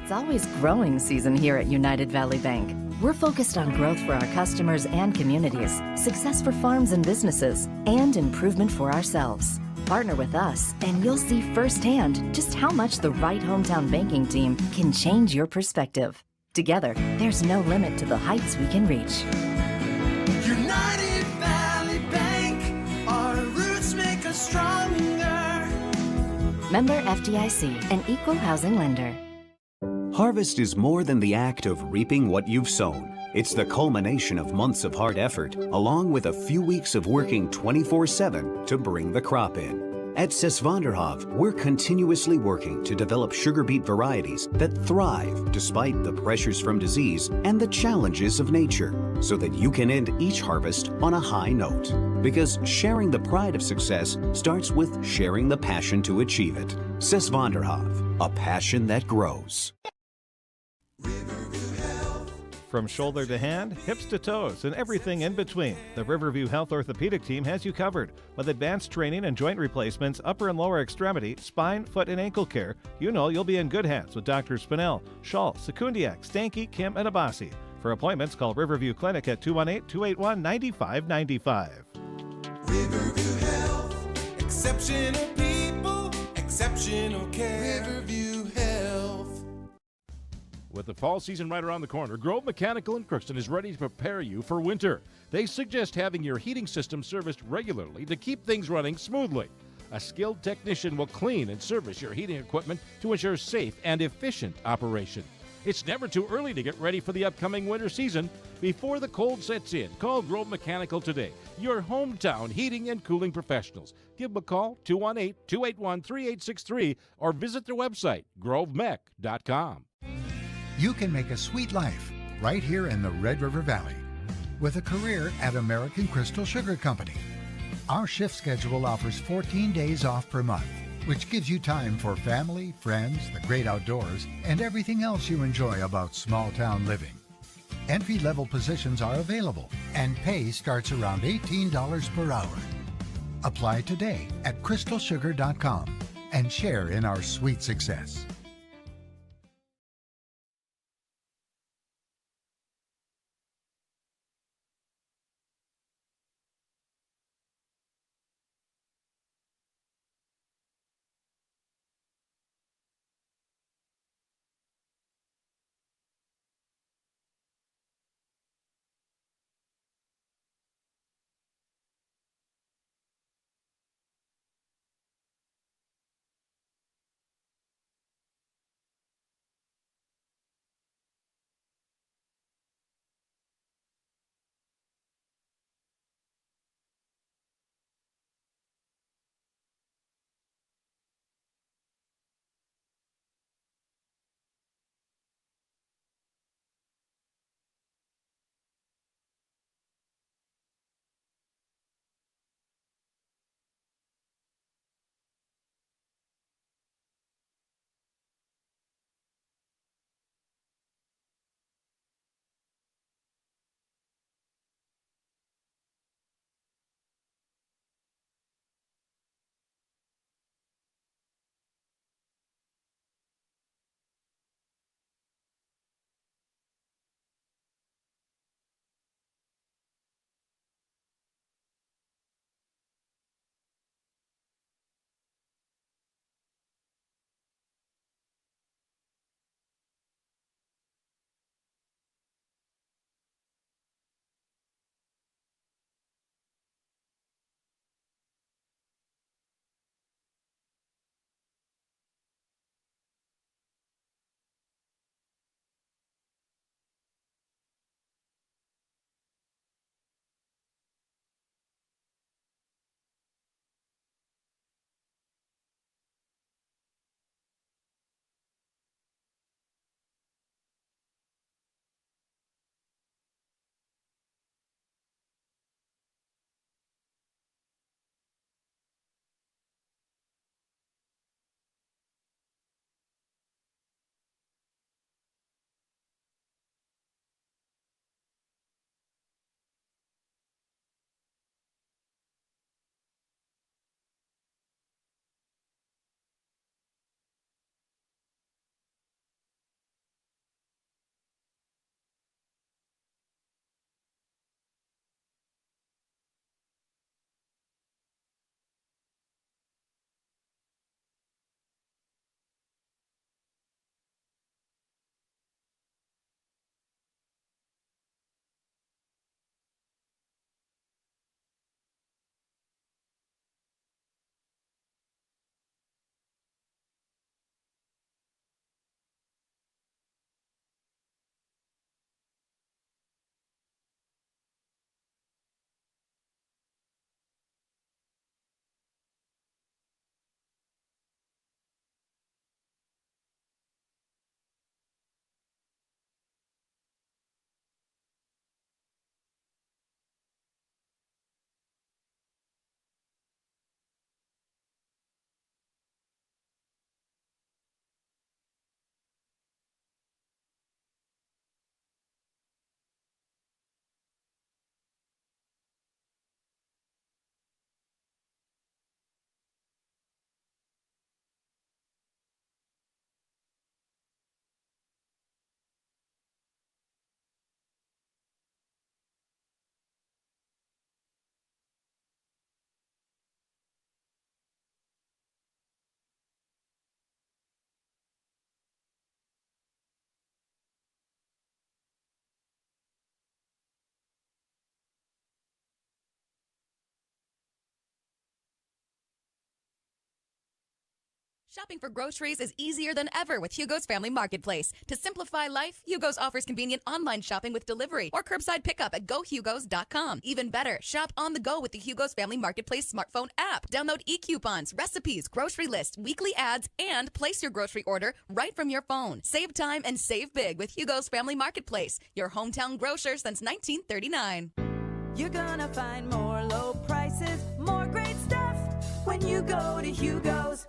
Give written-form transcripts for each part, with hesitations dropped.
It's always growing season here at United Valley Bank. We're focused on growth for our customers and communities, success for farms and businesses, and improvement for ourselves. Partner with us, and you'll see firsthand just how much the right hometown banking team can change your perspective. Together, there's no limit to the heights we can reach. United Valley Bank, our roots make us stronger. Member FDIC, an equal housing lender. Harvest is more than the act of reaping what you've sown. It's the culmination of months of hard effort, along with a few weeks of working 24/7 to bring the crop in. At Sesvanderhof, we're continuously working to develop sugar beet varieties that thrive despite the pressures from disease and the challenges of nature, so that you can end each harvest on a high note. Because sharing the pride of success starts with sharing the passion to achieve it. Sesvanderhof, a passion that grows. From shoulder to hand, hips to toes, and everything in between, the Riverview Health Orthopedic Team has you covered. With advanced training and joint replacements, upper and lower extremity, spine, foot, and ankle care, you know you'll be in good hands with Drs. Spinell, Schall, Sekundiak, Stanky, Kim, and Abasi. For appointments, call Riverview Clinic at 218-281-9595. Riverview Health, exceptional people, exceptional care. Riverview Health. With the fall season right around the corner, Grove Mechanical in Crookston is ready to prepare you for winter. They suggest having your heating system serviced regularly to keep things running smoothly. A skilled technician will clean and service your heating equipment to ensure safe and efficient operation. It's never too early to get ready for the upcoming winter season. Before the cold sets in, call Grove Mechanical today, your hometown heating and cooling professionals. Give them a call, 218-281-3863, or visit their website, grovemech.com. You can make a sweet life right here in the Red River Valley with a career at American Crystal Sugar Company. Our shift schedule offers 14 days off per month, which gives you time for family, friends, the great outdoors, and everything else you enjoy about small town living. Entry-level positions are available, and pay starts around $18 per hour. Apply today at crystalsugar.com and share in our sweet success. Shopping for groceries is easier than ever with Hugo's Family Marketplace. To simplify life, Hugo's offers convenient online shopping with delivery or curbside pickup at gohugos.com. Even better, shop on the go with the Hugo's Family Marketplace smartphone app. Download e-coupons, recipes, grocery lists, weekly ads, and place your grocery order right from your phone. Save time and save big with Hugo's Family Marketplace, your hometown grocer since 1939. You're gonna find more low prices, more great stuff when you go to Hugo's.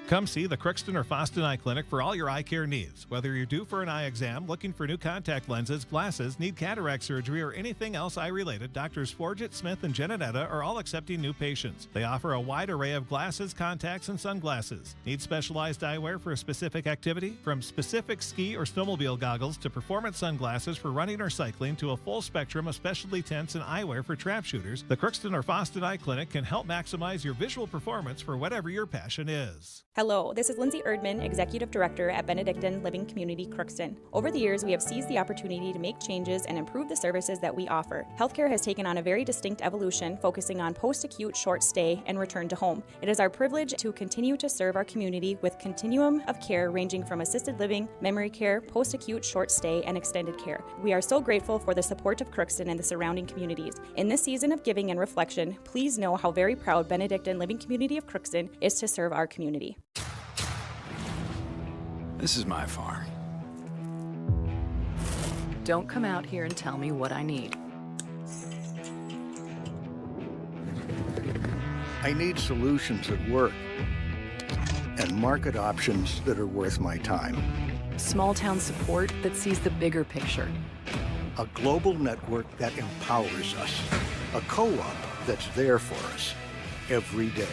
Come see the Crookston or Foston Eye Clinic for all your eye care needs. Whether you're due for an eye exam, looking for new contact lenses, glasses, need cataract surgery, or anything else eye-related, Doctors Forget, Smith, and Genedetta are all accepting new patients. They offer a wide array of glasses, contacts, and sunglasses. Need specialized eyewear for a specific activity? From specific ski or snowmobile goggles to performance sunglasses for running or cycling to a full spectrum of specialty tents and eyewear for trap shooters, the Crookston or Foston Eye Clinic can help maximize your visual performance for whatever your passion is. Hello, this is Lindsay Erdman, Executive Director at Benedictine Living Community Crookston. Over the years, we have seized the opportunity to make changes and improve the services that we offer. Healthcare has taken on a very distinct evolution, focusing on post-acute, short stay, and return to home. It is our privilege to continue to serve our community with continuum of care ranging from assisted living, memory care, post-acute, short stay, and extended care. We are so grateful for the support of Crookston and the surrounding communities. In this season of giving and reflection, please know how very proud Benedictine Living Community of Crookston is to serve our community. This is my farm. Don't come out here and tell me what I need. I need solutions that work and market options that are worth my time. Small town support that sees the bigger picture. A global network that empowers us. A co-op that's there for us every day.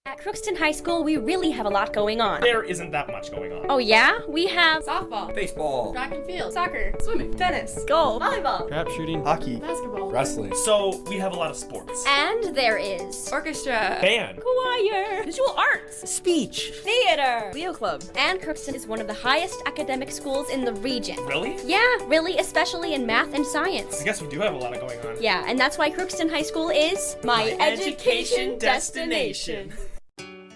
At Crookston High School, we really have a lot going on. There isn't that much going on. Oh yeah? We have softball, baseball, track and field, soccer, swimming, tennis, golf, volleyball, trap shooting, hockey, basketball, wrestling. So we have a lot of sports. And there is orchestra, band, choir, visual arts, speech, theater, Leo Club. And Crookston is one of the highest academic schools in the region. Really? Yeah, really, especially in math and science. I guess we do have a lot going on. Yeah, and that's why Crookston High School is my education destination.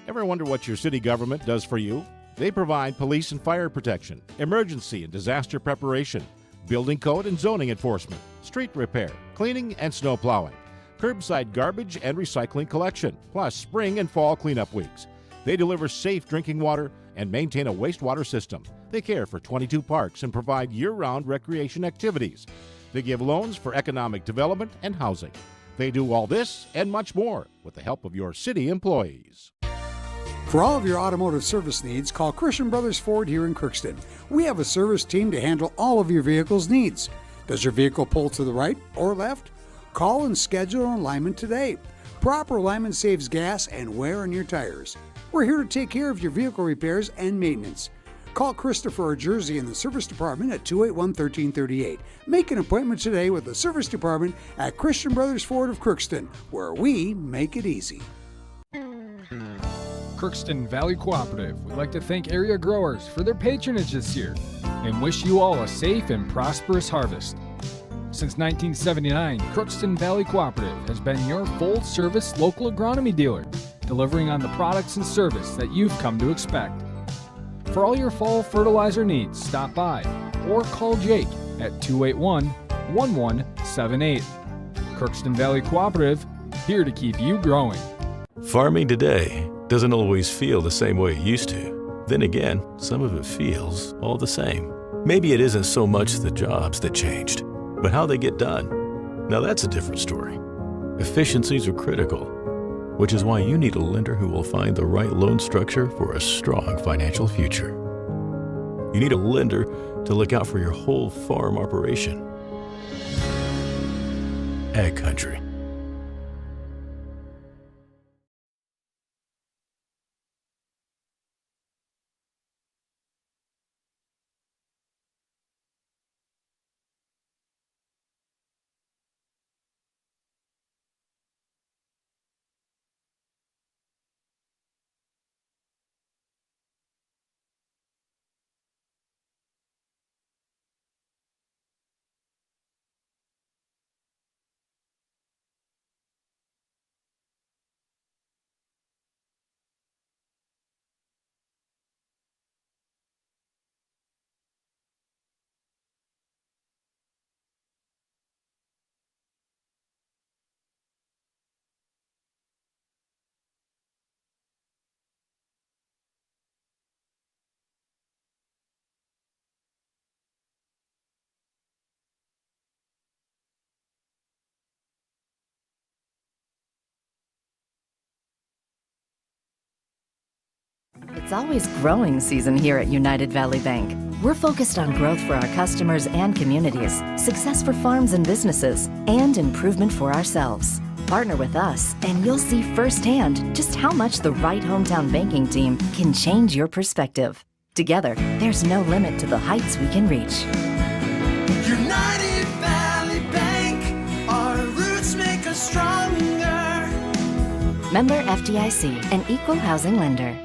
Ever wonder what your city government does for you? They provide police and fire protection, emergency and disaster preparation, building code and zoning enforcement, street repair, cleaning and snow plowing, curbside garbage and recycling collection, plus spring and fall cleanup weeks. They deliver safe drinking water and maintain a wastewater system. They care for 22 parks and provide year-round recreation activities. They give loans for economic development and housing. They do all this and much more with the help of your city employees. For all of your automotive service needs, call Christian Brothers Ford here in Crookston. We have a service team to handle all of your vehicle's needs. Does your vehicle pull to the right or left? Call and schedule an alignment today. Proper alignment saves gas and wear on your tires. We're here to take care of your vehicle repairs and maintenance. Call Christopher or Jersey in the service department at 281-1338. Make an appointment today with the service department at Christian Brothers Ford of Crookston, where we make it easy. Crookston Valley Cooperative would like to thank area growers for their patronage this year and wish you all a safe and prosperous harvest. Since 1979, Crookston Valley Cooperative has been your full-service local agronomy dealer, delivering on the products and service that you've come to expect. For all your fall fertilizer needs, stop by or call Jake at 281-1178. Crookston Valley Cooperative, here to keep you growing. Farming today doesn't always feel the same way it used to. Then again, some of it feels all the same. Maybe it isn't so much the jobs that changed, but how they get done. Now that's a different story. Efficiencies are critical, which is why you need a lender who will find the right loan structure for a strong financial future. You need a lender to look out for your whole farm operation. Ag Country. It's always growing season here at United Valley Bank. We're focused on growth for our customers and communities, success for farms and businesses, and improvement for ourselves. Partner with us, and you'll see firsthand just how much the right hometown banking team can change your perspective. Together, there's no limit to the heights we can reach. United Valley Bank, our roots make us stronger. Member FDIC, an equal housing lender.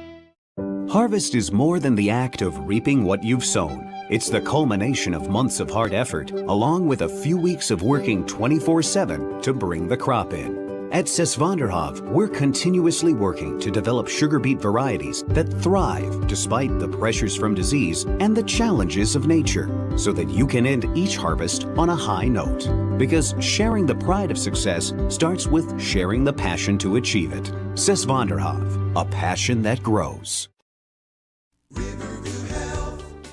Harvest is more than the act of reaping what you've sown. It's the culmination of months of hard effort, along with a few weeks of working 24/7 to bring the crop in. At Sesvanderhof, we're continuously working to develop sugar beet varieties that thrive despite the pressures from disease and the challenges of nature, so that you can end each harvest on a high note. Because sharing the pride of success starts with sharing the passion to achieve it. Sesvanderhof, a passion that grows.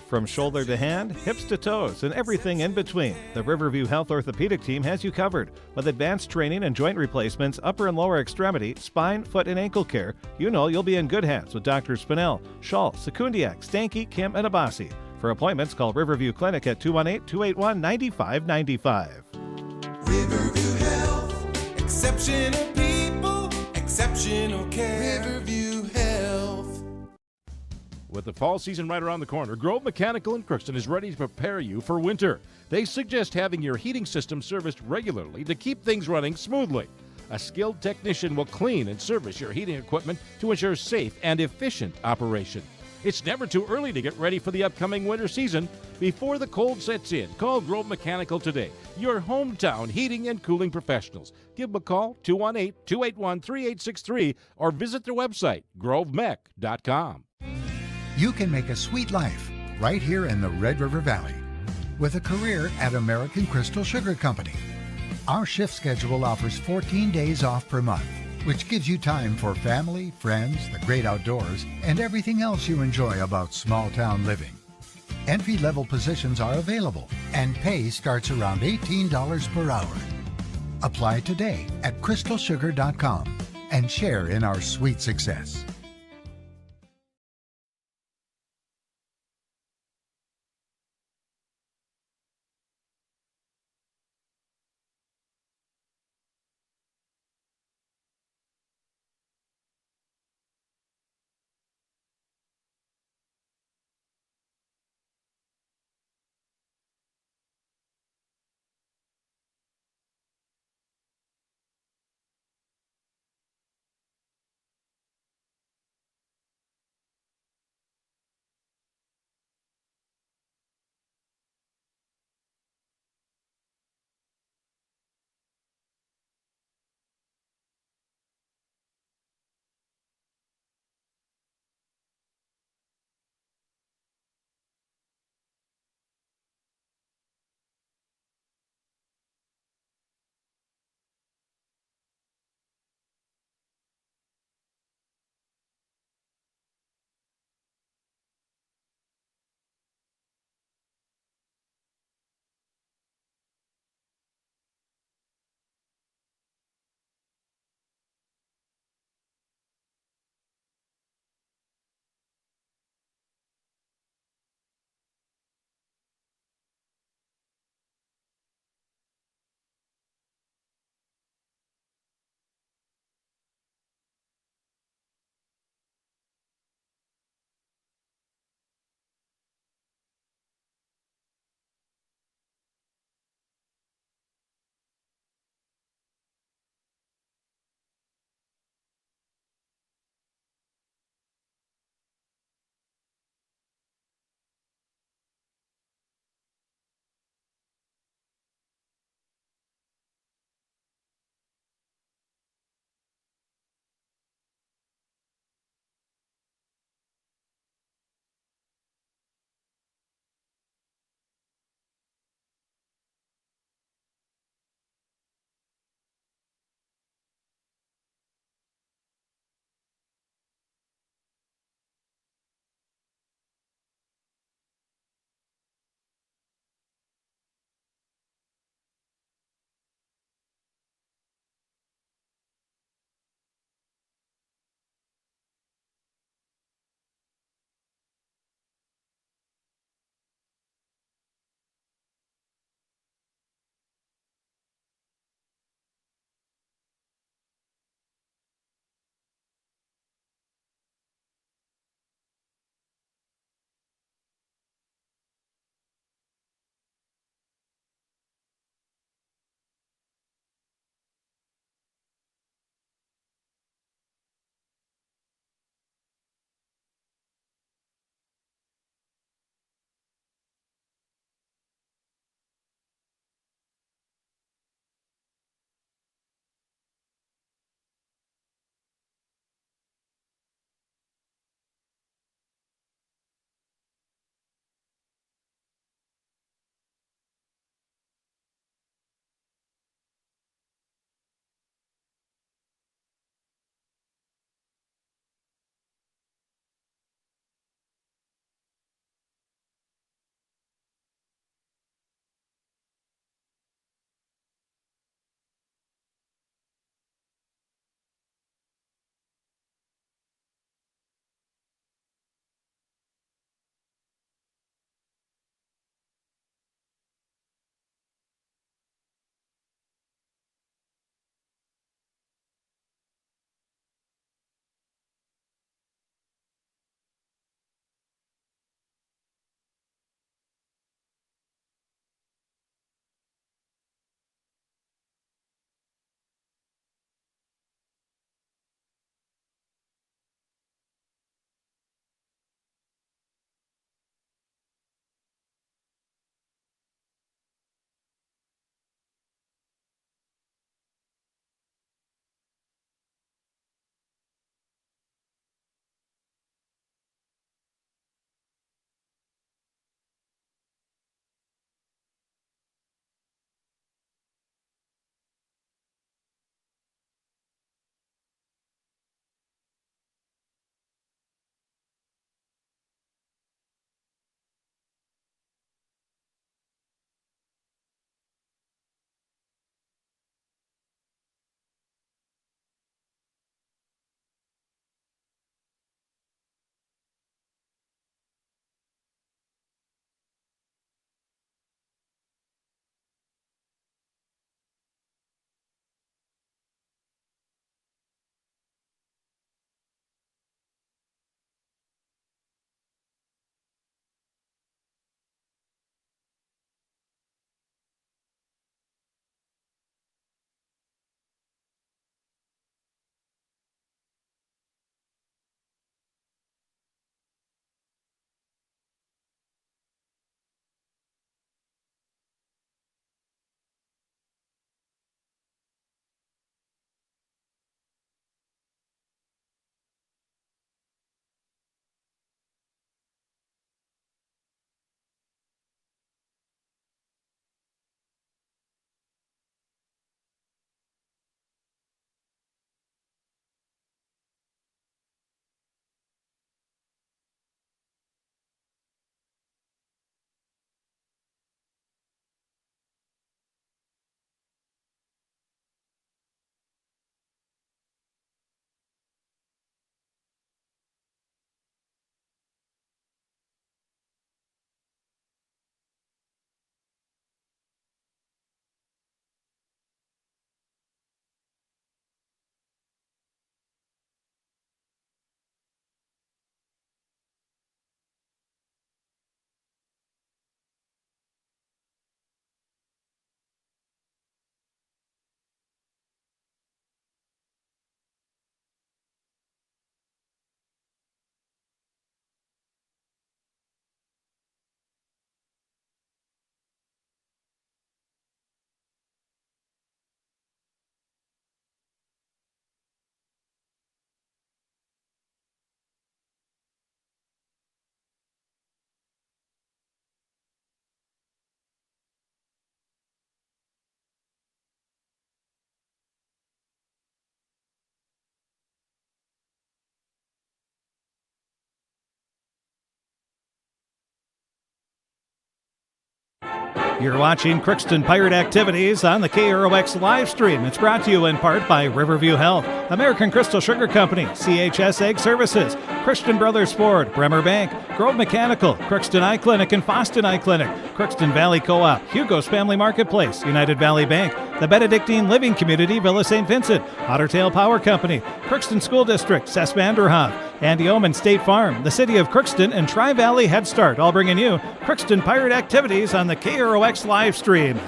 From shoulder to hand, hips to toes, and everything in between, the Riverview Health Orthopedic Team has you covered. With advanced training and joint replacements, upper and lower extremity, spine, foot, and ankle care, you know you'll be in good hands with Drs. Spinell, Schall, Sekundiak, Stanky, Kim, and Abassi. For appointments, call Riverview Clinic at 218-281-9595. Riverview Health, exceptional people, exceptional care. Riverview With the fall season right around the corner, Grove Mechanical in Crookston is ready to prepare you for winter. They suggest having your heating system serviced regularly to keep things running smoothly. A skilled technician will clean and service your heating equipment to ensure safe and efficient operation. It's never too early to get ready for the upcoming winter season. Before the cold sets in, call Grove Mechanical today, your hometown heating and cooling professionals. Give them a call, 218-281-3863, or visit their website, grovemech.com. You can make a sweet life right here in the Red River Valley with a career at American Crystal Sugar Company. Our shift schedule offers 14 days off per month, which gives you time for family, friends, the great outdoors, and everything else you enjoy about small town living. Entry-level positions are available, and pay starts around $18 per hour. Apply today at crystalsugar.com and share in our sweet success. You're watching Crookston Pirate Activities on the KROX live stream. It's brought to you in part by Riverview Health, American Crystal Sugar Company, CHS Egg Services, Christian Brothers Ford, Bremer Bank, Grove Mechanical, Crookston Eye Clinic and Foston Eye Clinic, Crookston Valley Co-op, Hugo's Family Marketplace, United Valley Bank, the Benedictine Living Community, Villa St. Vincent, Ottertail Power Company, Crookston School District, Cess Vanderhoff, Andy Omen State Farm, the City of Crookston, and Tri-Valley Head Start, all bringing you Crookston Pirate Activities on the KROX live stream.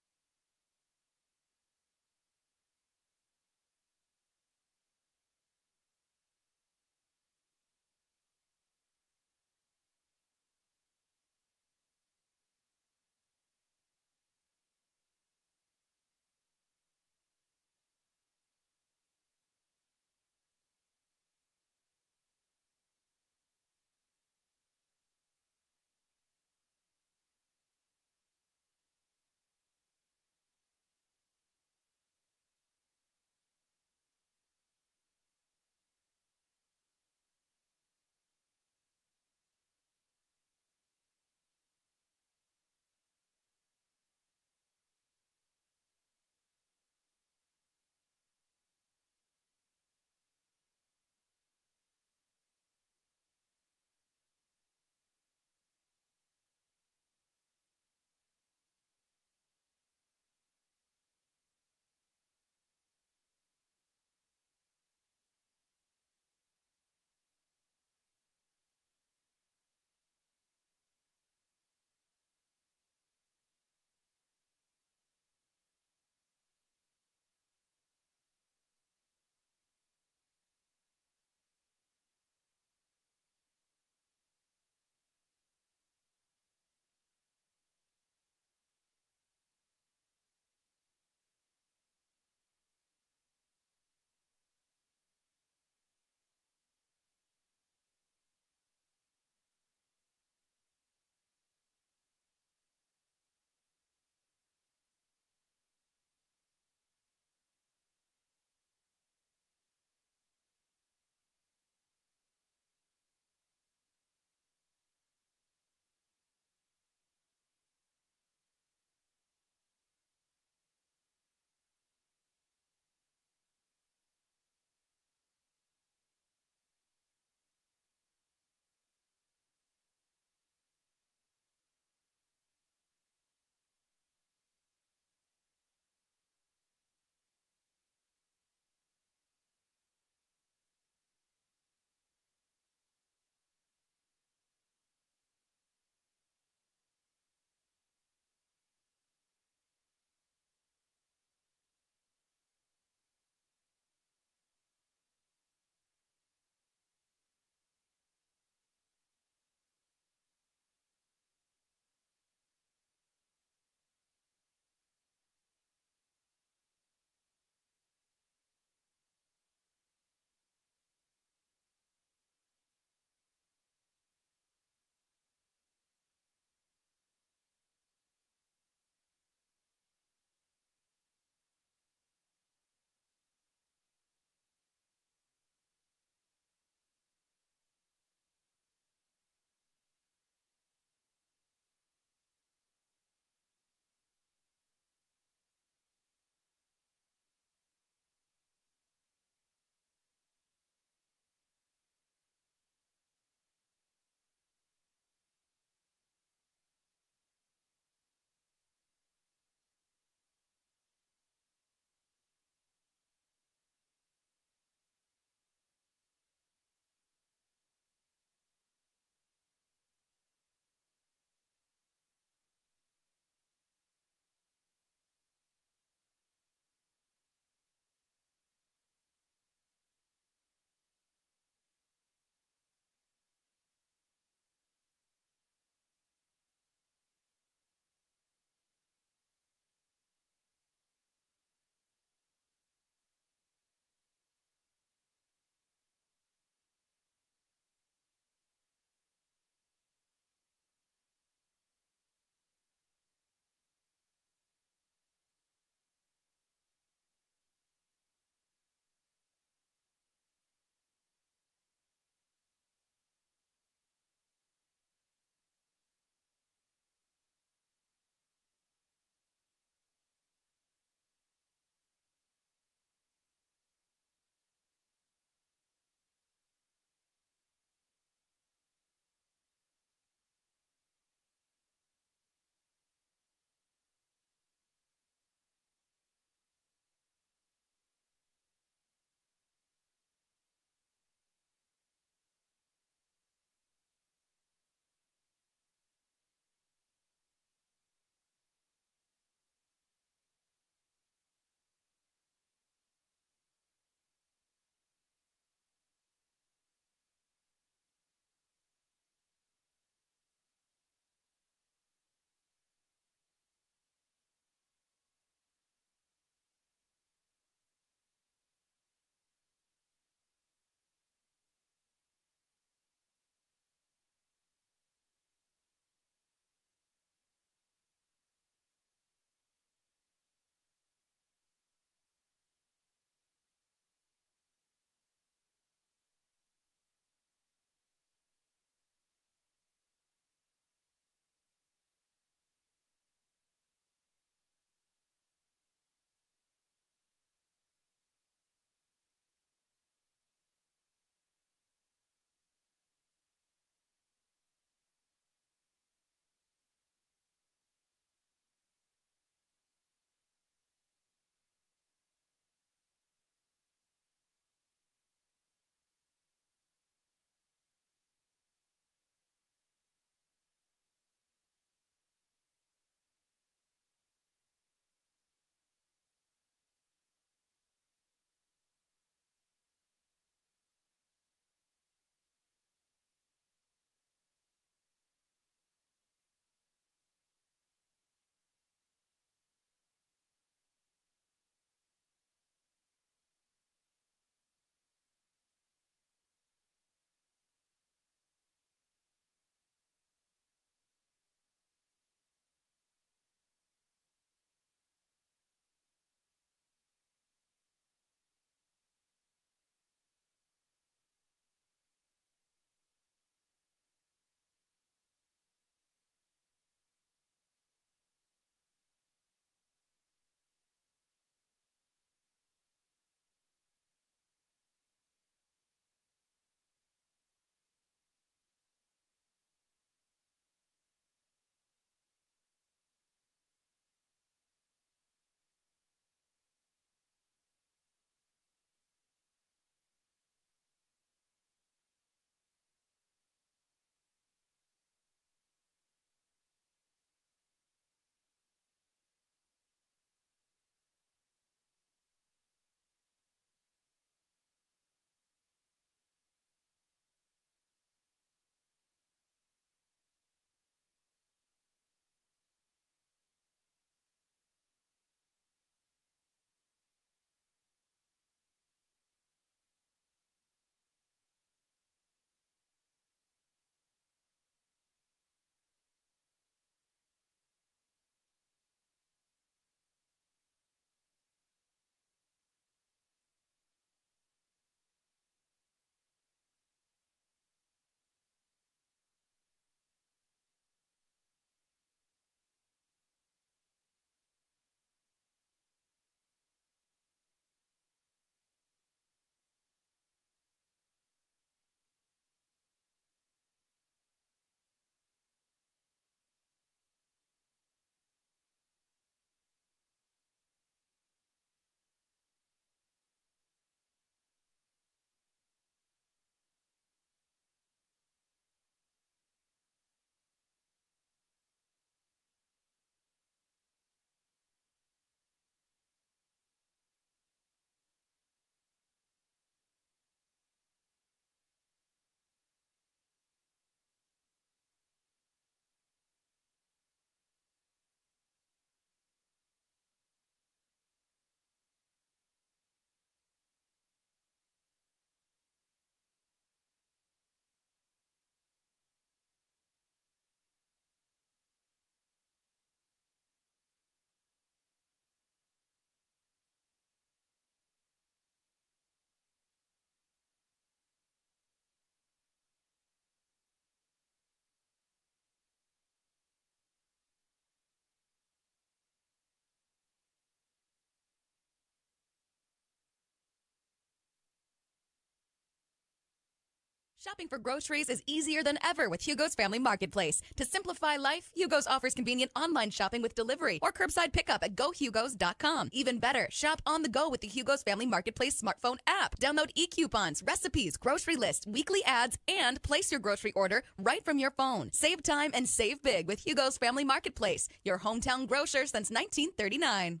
Shopping for groceries is easier than ever with Hugo's Family Marketplace. To simplify life, Hugo's offers convenient online shopping with delivery or curbside pickup at gohugos.com. Even better, shop on the go with the Hugo's Family Marketplace smartphone app. Download e-coupons, recipes, grocery lists, weekly ads, and place your grocery order right from your phone. Save time and save big with Hugo's Family Marketplace, your hometown grocer since 1939.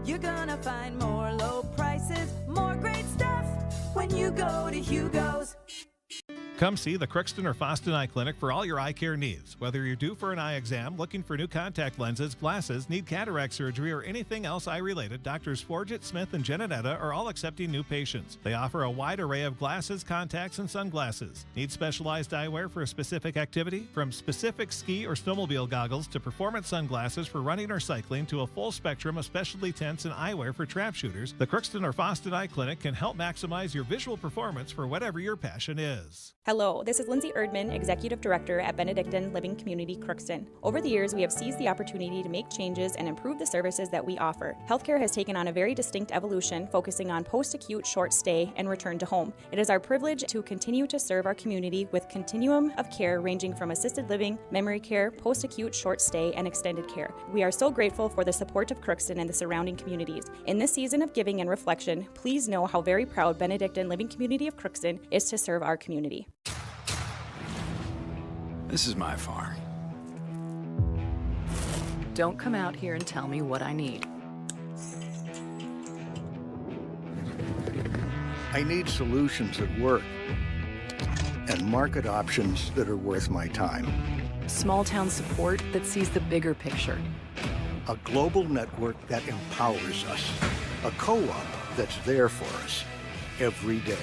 You're gonna find more low prices, more great stuff when you go to Hugo's. Come see the Crookston or Foston Eye Clinic for all your eye care needs. Whether you're due for an eye exam, looking for new contact lenses, glasses, need cataract surgery, or anything else eye-related, Doctors Forget, Smith, and Genedetta are all accepting new patients. They offer a wide array of glasses, contacts, and sunglasses. Need specialized eyewear for a specific activity? From specific ski or snowmobile goggles to performance sunglasses for running or cycling to a full spectrum of specialty tents and eyewear for trap shooters, the Crookston or Foston Eye Clinic can help maximize your visual performance for whatever your passion is. Hello, this is Lindsay Erdman, Executive Director at Benedictine Living Community Crookston. Over the years, we have seized the opportunity to make changes and improve the services that we offer. Healthcare has taken on a very distinct evolution, focusing on post-acute, short stay, and return to home. It is our privilege to continue to serve our community with continuum of care ranging from assisted living, memory care, post-acute, short stay, and extended care. We are so grateful for the support of Crookston and the surrounding communities. In this season of giving and reflection, please know how very proud Benedictine Living Community of Crookston is to serve our community. This is my farm. Don't come out here and tell me what I need. I need solutions that work and market options that are worth my time. Small town support that sees the bigger picture. A global network that empowers us. A co-op that's there for us every day.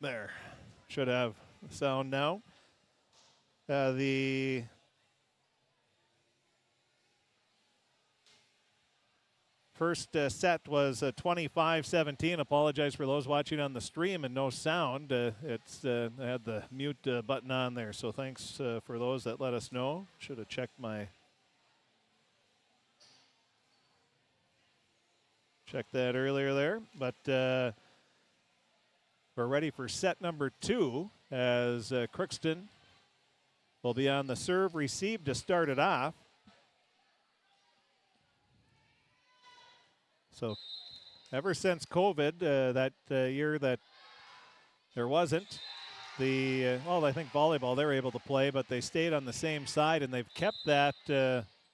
There. Should have sound now. The first set was 25-17. Apologize for those watching on the stream and no sound. I had the mute button on there, so thanks for those that let us know. Should have checked that earlier there, but we're ready for set number 2 as Crookston will be on the serve receive to start it off. So ever since COVID, that year that there wasn't I think volleyball they were able to play, but they stayed on the same side, and they've kept that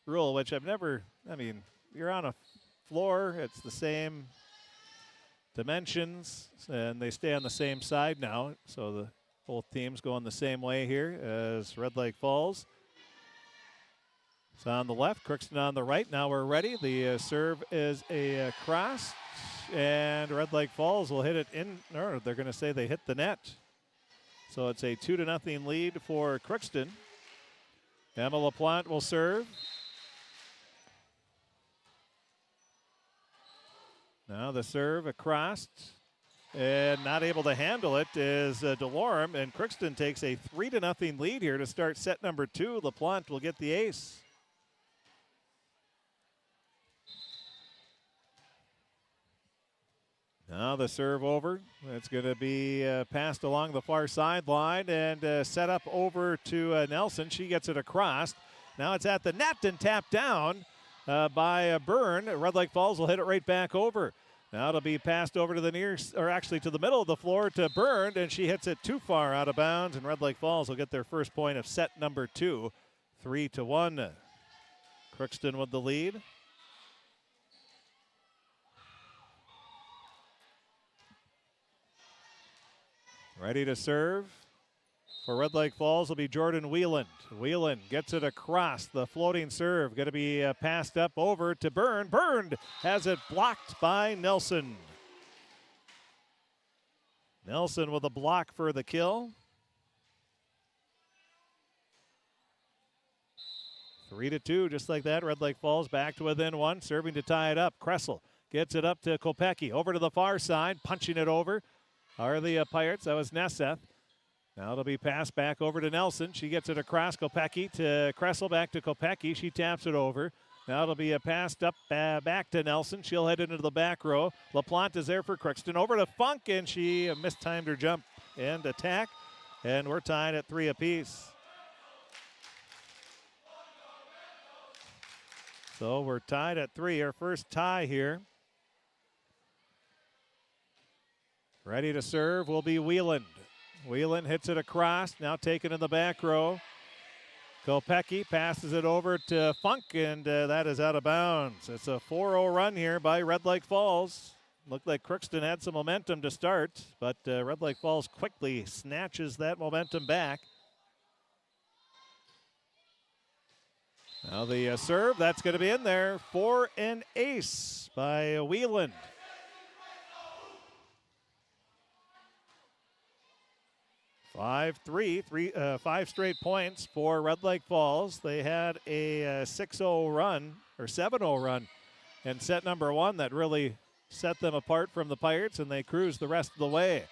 rule, which you're on a floor, it's the same dimensions, and they stay on the same side now. So both teams going the same way here as Red Lake Falls. So on the left, Crookston on the right. Now we're ready. The serve is a cross, and Red Lake Falls will hit it in, or they're going to say they hit the net. So it's a 2-0 lead for Crookston. Emma LaPlante will serve. Now the serve across, and not able to handle it is DeLorme, and Crookston takes a 3-0 lead here to start set number 2. LaPlante will get the ace. Now the serve over. It's going to be passed along the far sideline and set up over to Nelson. She gets it across. Now it's at the net and tapped down by Byrne. Red Lake Falls will hit it right back over. Now it'll be passed over to the to the middle of the floor to Byrne, and she hits it too far out of bounds, and Red Lake Falls will get their first point of set number 2, 3-1. Crookston with the lead. Ready to serve for Red Lake Falls will be Jordan Wheeland. Wheeland gets it across. The floating serve going to be passed up over to Byrne. Byrne has it blocked by Nelson. Nelson with a block for the kill. 3-2, just like that. Red Lake Falls back to within one, serving to tie it up. Kressel gets it up to Kopecky. Over to the far side, punching it over. Are the Pirates. That was Nesseth. Now it'll be passed back over to Nelson. She gets it across Kopecky to Kressel, back to Kopecky. She taps it over. Now it'll be a passed up back to Nelson. She'll head into the back row. LaPlante is there for Crookston. Over to Funk, and she mistimed her jump and attack. And we're tied at 3 apiece. So we're tied at 3. Our first tie here. Ready to serve will be Wheeland. Wheeland hits it across, now taken in the back row. Kopecky passes it over to Funk, and that is out of bounds. It's a 4-0 run here by Red Lake Falls. Looked like Crookston had some momentum to start, but Red Lake Falls quickly snatches that momentum back. Now the serve, that's going to be in there for an ace by Wheeland. 5-3, 5 straight points for Red Lake Falls. They had a 6-0 run, or 7-0 run, in set number 1 that really set them apart from the Pirates, and they cruised the rest of the way.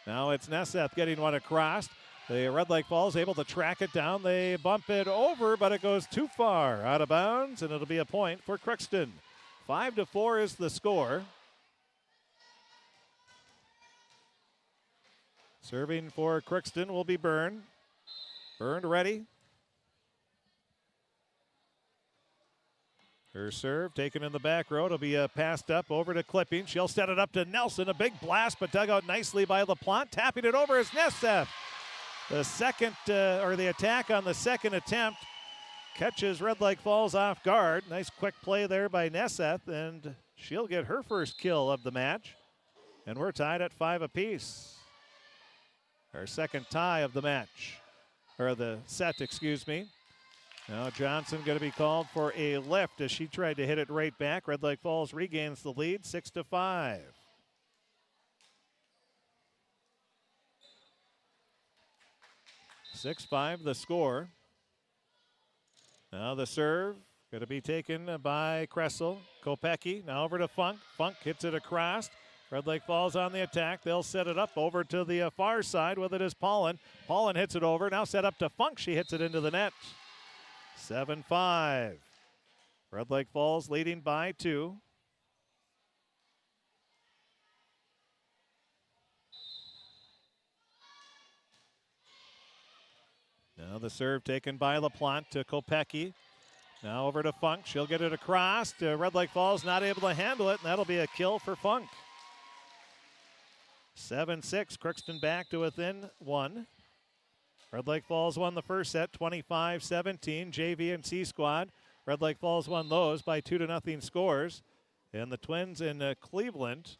Now it's Nesseth getting one across. The Red Lake Falls able to track it down. They bump it over, but it goes too far out of bounds, and it'll be a point for Crookston. 5-4 is the score. Serving for Crookston will be Byrne. Byrne ready. Her serve taken in the back row. It'll be passed up over to Clipping. She'll set it up to Nelson. A big blast, but dug out nicely by LaPlante. Tapping it over is Nesseth. The second, or the attack on the second attempt catches Red Lake Falls off guard. Nice quick play there by Nesseth, and she'll get her first kill of the match. And we're tied at 5 apiece. Our second tie of the match, or the set, excuse me. Now Johnson going to be called for a lift as she tried to hit it right back. Red Lake Falls regains the lead, 6-5. The score. Now the serve going to be taken by Kressel. Kopecky now over to Funk. Funk hits it across. Red Lake Falls on the attack. They'll set it up over to the far side. With it is Paulin. Paulin hits it over. Now set up to Funk. She hits it into the net. 7-5. Red Lake Falls leading by 2. Now the serve taken by LaPlante to Kopecky. Now over to Funk. She'll get it across. Red Lake Falls not able to handle it, and that'll be a kill for Funk. 7-6, Crookston back to within 1. Red Lake Falls won the first set, 25-17. JV and C squad. Red Lake Falls won those by 2-0 scores. And the Twins in Cleveland,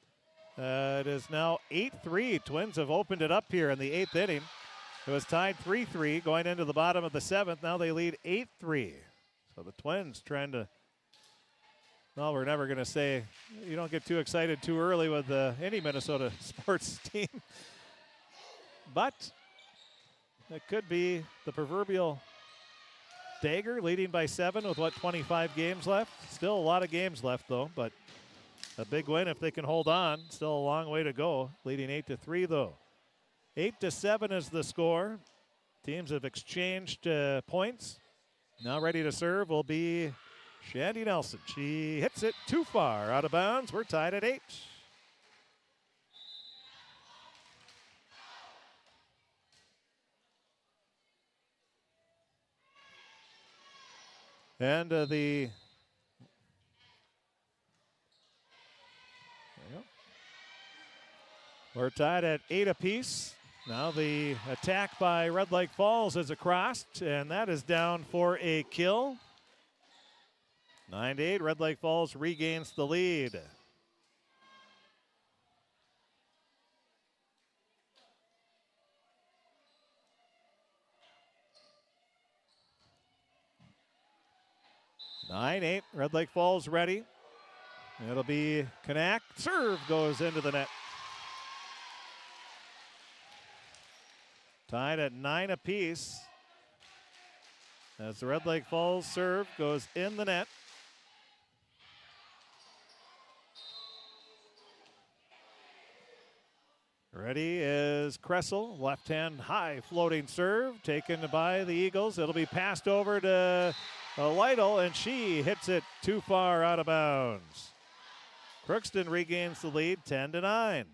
it is now 8-3. Twins have opened it up here in the 8th inning. It was tied 3-3 going into the bottom of the 7th. Now they lead 8-3. So the Twins trying to, well, we're never going to say, you don't get too excited too early with any Minnesota sports team. But it could be the proverbial dagger, leading by 7 with, 25 games left? Still a lot of games left, though, but a big win if they can hold on. Still a long way to go, leading 8-3, though. 8-7 is the score. Teams have exchanged points. Now ready to serve will be Shandy Nelson. She hits it too far out of bounds. We're tied at 8. And we're tied at 8 apiece. Now the attack by Red Lake Falls is across, and that is down for a kill. 9-8, Red Lake Falls regains the lead. 9-8. Red Lake Falls ready. It'll be Kanak. Serve goes into the net. Tied at 9 apiece. As the Red Lake Falls serve goes in the net. Ready is Kressel, left-hand high floating serve, taken by the Eagles. It'll be passed over to Lytle, and she hits it too far out of bounds. Crookston regains the lead, 10-9.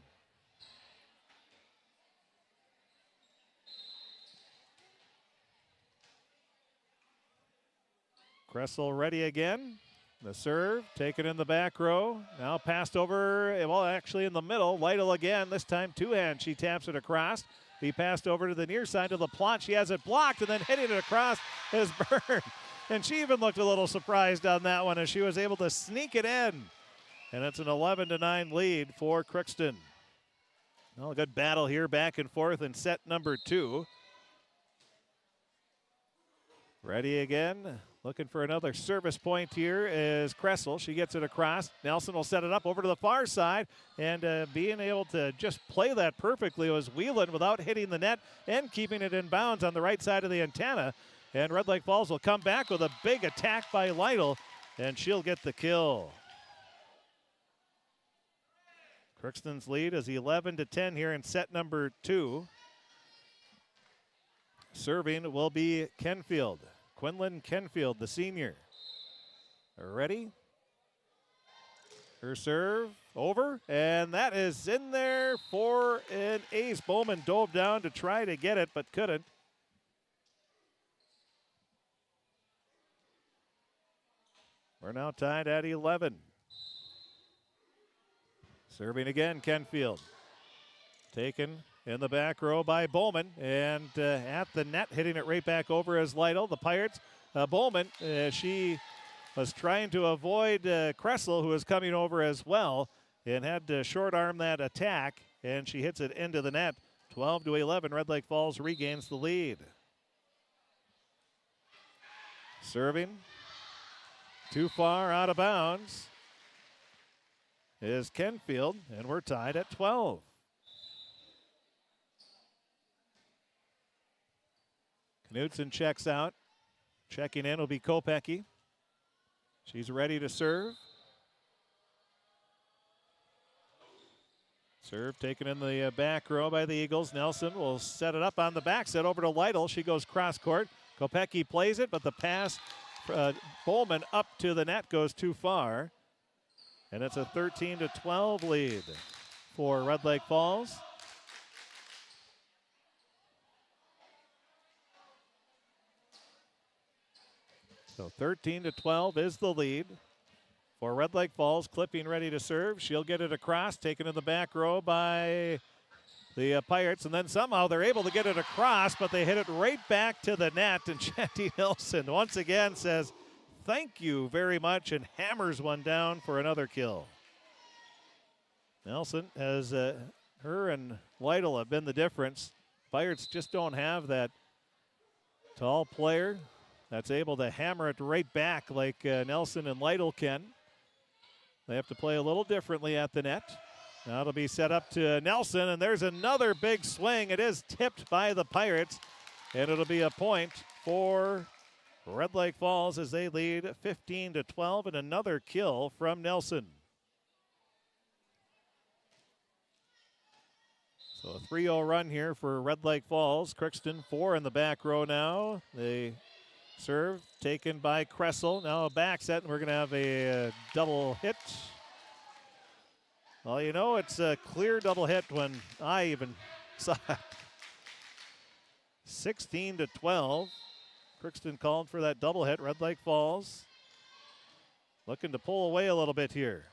Kressel ready again. The serve taken in the back row. Now passed over, well, actually in the middle. Lytle again, this time two-hand. She taps it across. Be passed over to the near side of the plot. She has it blocked, and then hitting it across is Byrne. And she even looked a little surprised on that one as she was able to sneak it in. And it's an 11-9 lead for Crookston. Well, a good battle here back and forth in set number 2. Ready again. Looking for another service point here is Kressel. She gets it across. Nelson will set it up over to the far side. And being able to just play that perfectly was Whelan without hitting the net and keeping it in bounds on the right side of the antenna. And Red Lake Falls will come back with a big attack by Lytle, and she'll get the kill. Crookston's lead is 11-10 here in set number 2. Serving will be Kenfield. Quinlan Kenfield, the senior. Ready? Her serve over, and that is in there for an ace. Bowman dove down to try to get it, but couldn't. We're now tied at 11. Serving again, Kenfield. Taken in the back row by Bowman, and at the net, hitting it right back over as Lytle. The Pirates, Bowman, she was trying to avoid Kressel, who was coming over as well, and had to short arm that attack, and she hits it into the net. 12-11, Red Lake Falls regains the lead. Serving, too far out of bounds, is Kenfield, and we're tied at 12. Knutson checks out. Checking in will be Kopecky. She's ready to serve. Serve taken in the back row by the Eagles. Nelson will set it up on the back set over to Lytle. She goes cross court. Kopecky plays it, but the pass, Bowman up to the net goes too far. And it's a 13-12 lead for Red Lake Falls. So 13-12 is the lead for Red Lake Falls. Clipping ready to serve. She'll get it across, taken in the back row by the Pirates. And then somehow they're able to get it across, but they hit it right back to the net. And Shanty Nelson once again says, thank you very much, and hammers one down for another kill. Nelson has, her and Lytle have been the difference. Pirates just don't have that tall player that's able to hammer it right back like Nelson and Lytle can. They have to play a little differently at the net. Now it'll be set up to Nelson, and there's another big swing. It is tipped by the Pirates, and it'll be a point for Red Lake Falls as they lead 15-12, and another kill from Nelson. So a 3-0 run here for Red Lake Falls. Crookston 4 in the back row now. They serve taken by Kressel. Now a back set, and we're going to have a double hit. Well, you know, it's a clear double hit when I even saw it. 16-12. Crookston called for that double hit. Red Lake Falls looking to pull away a little bit here.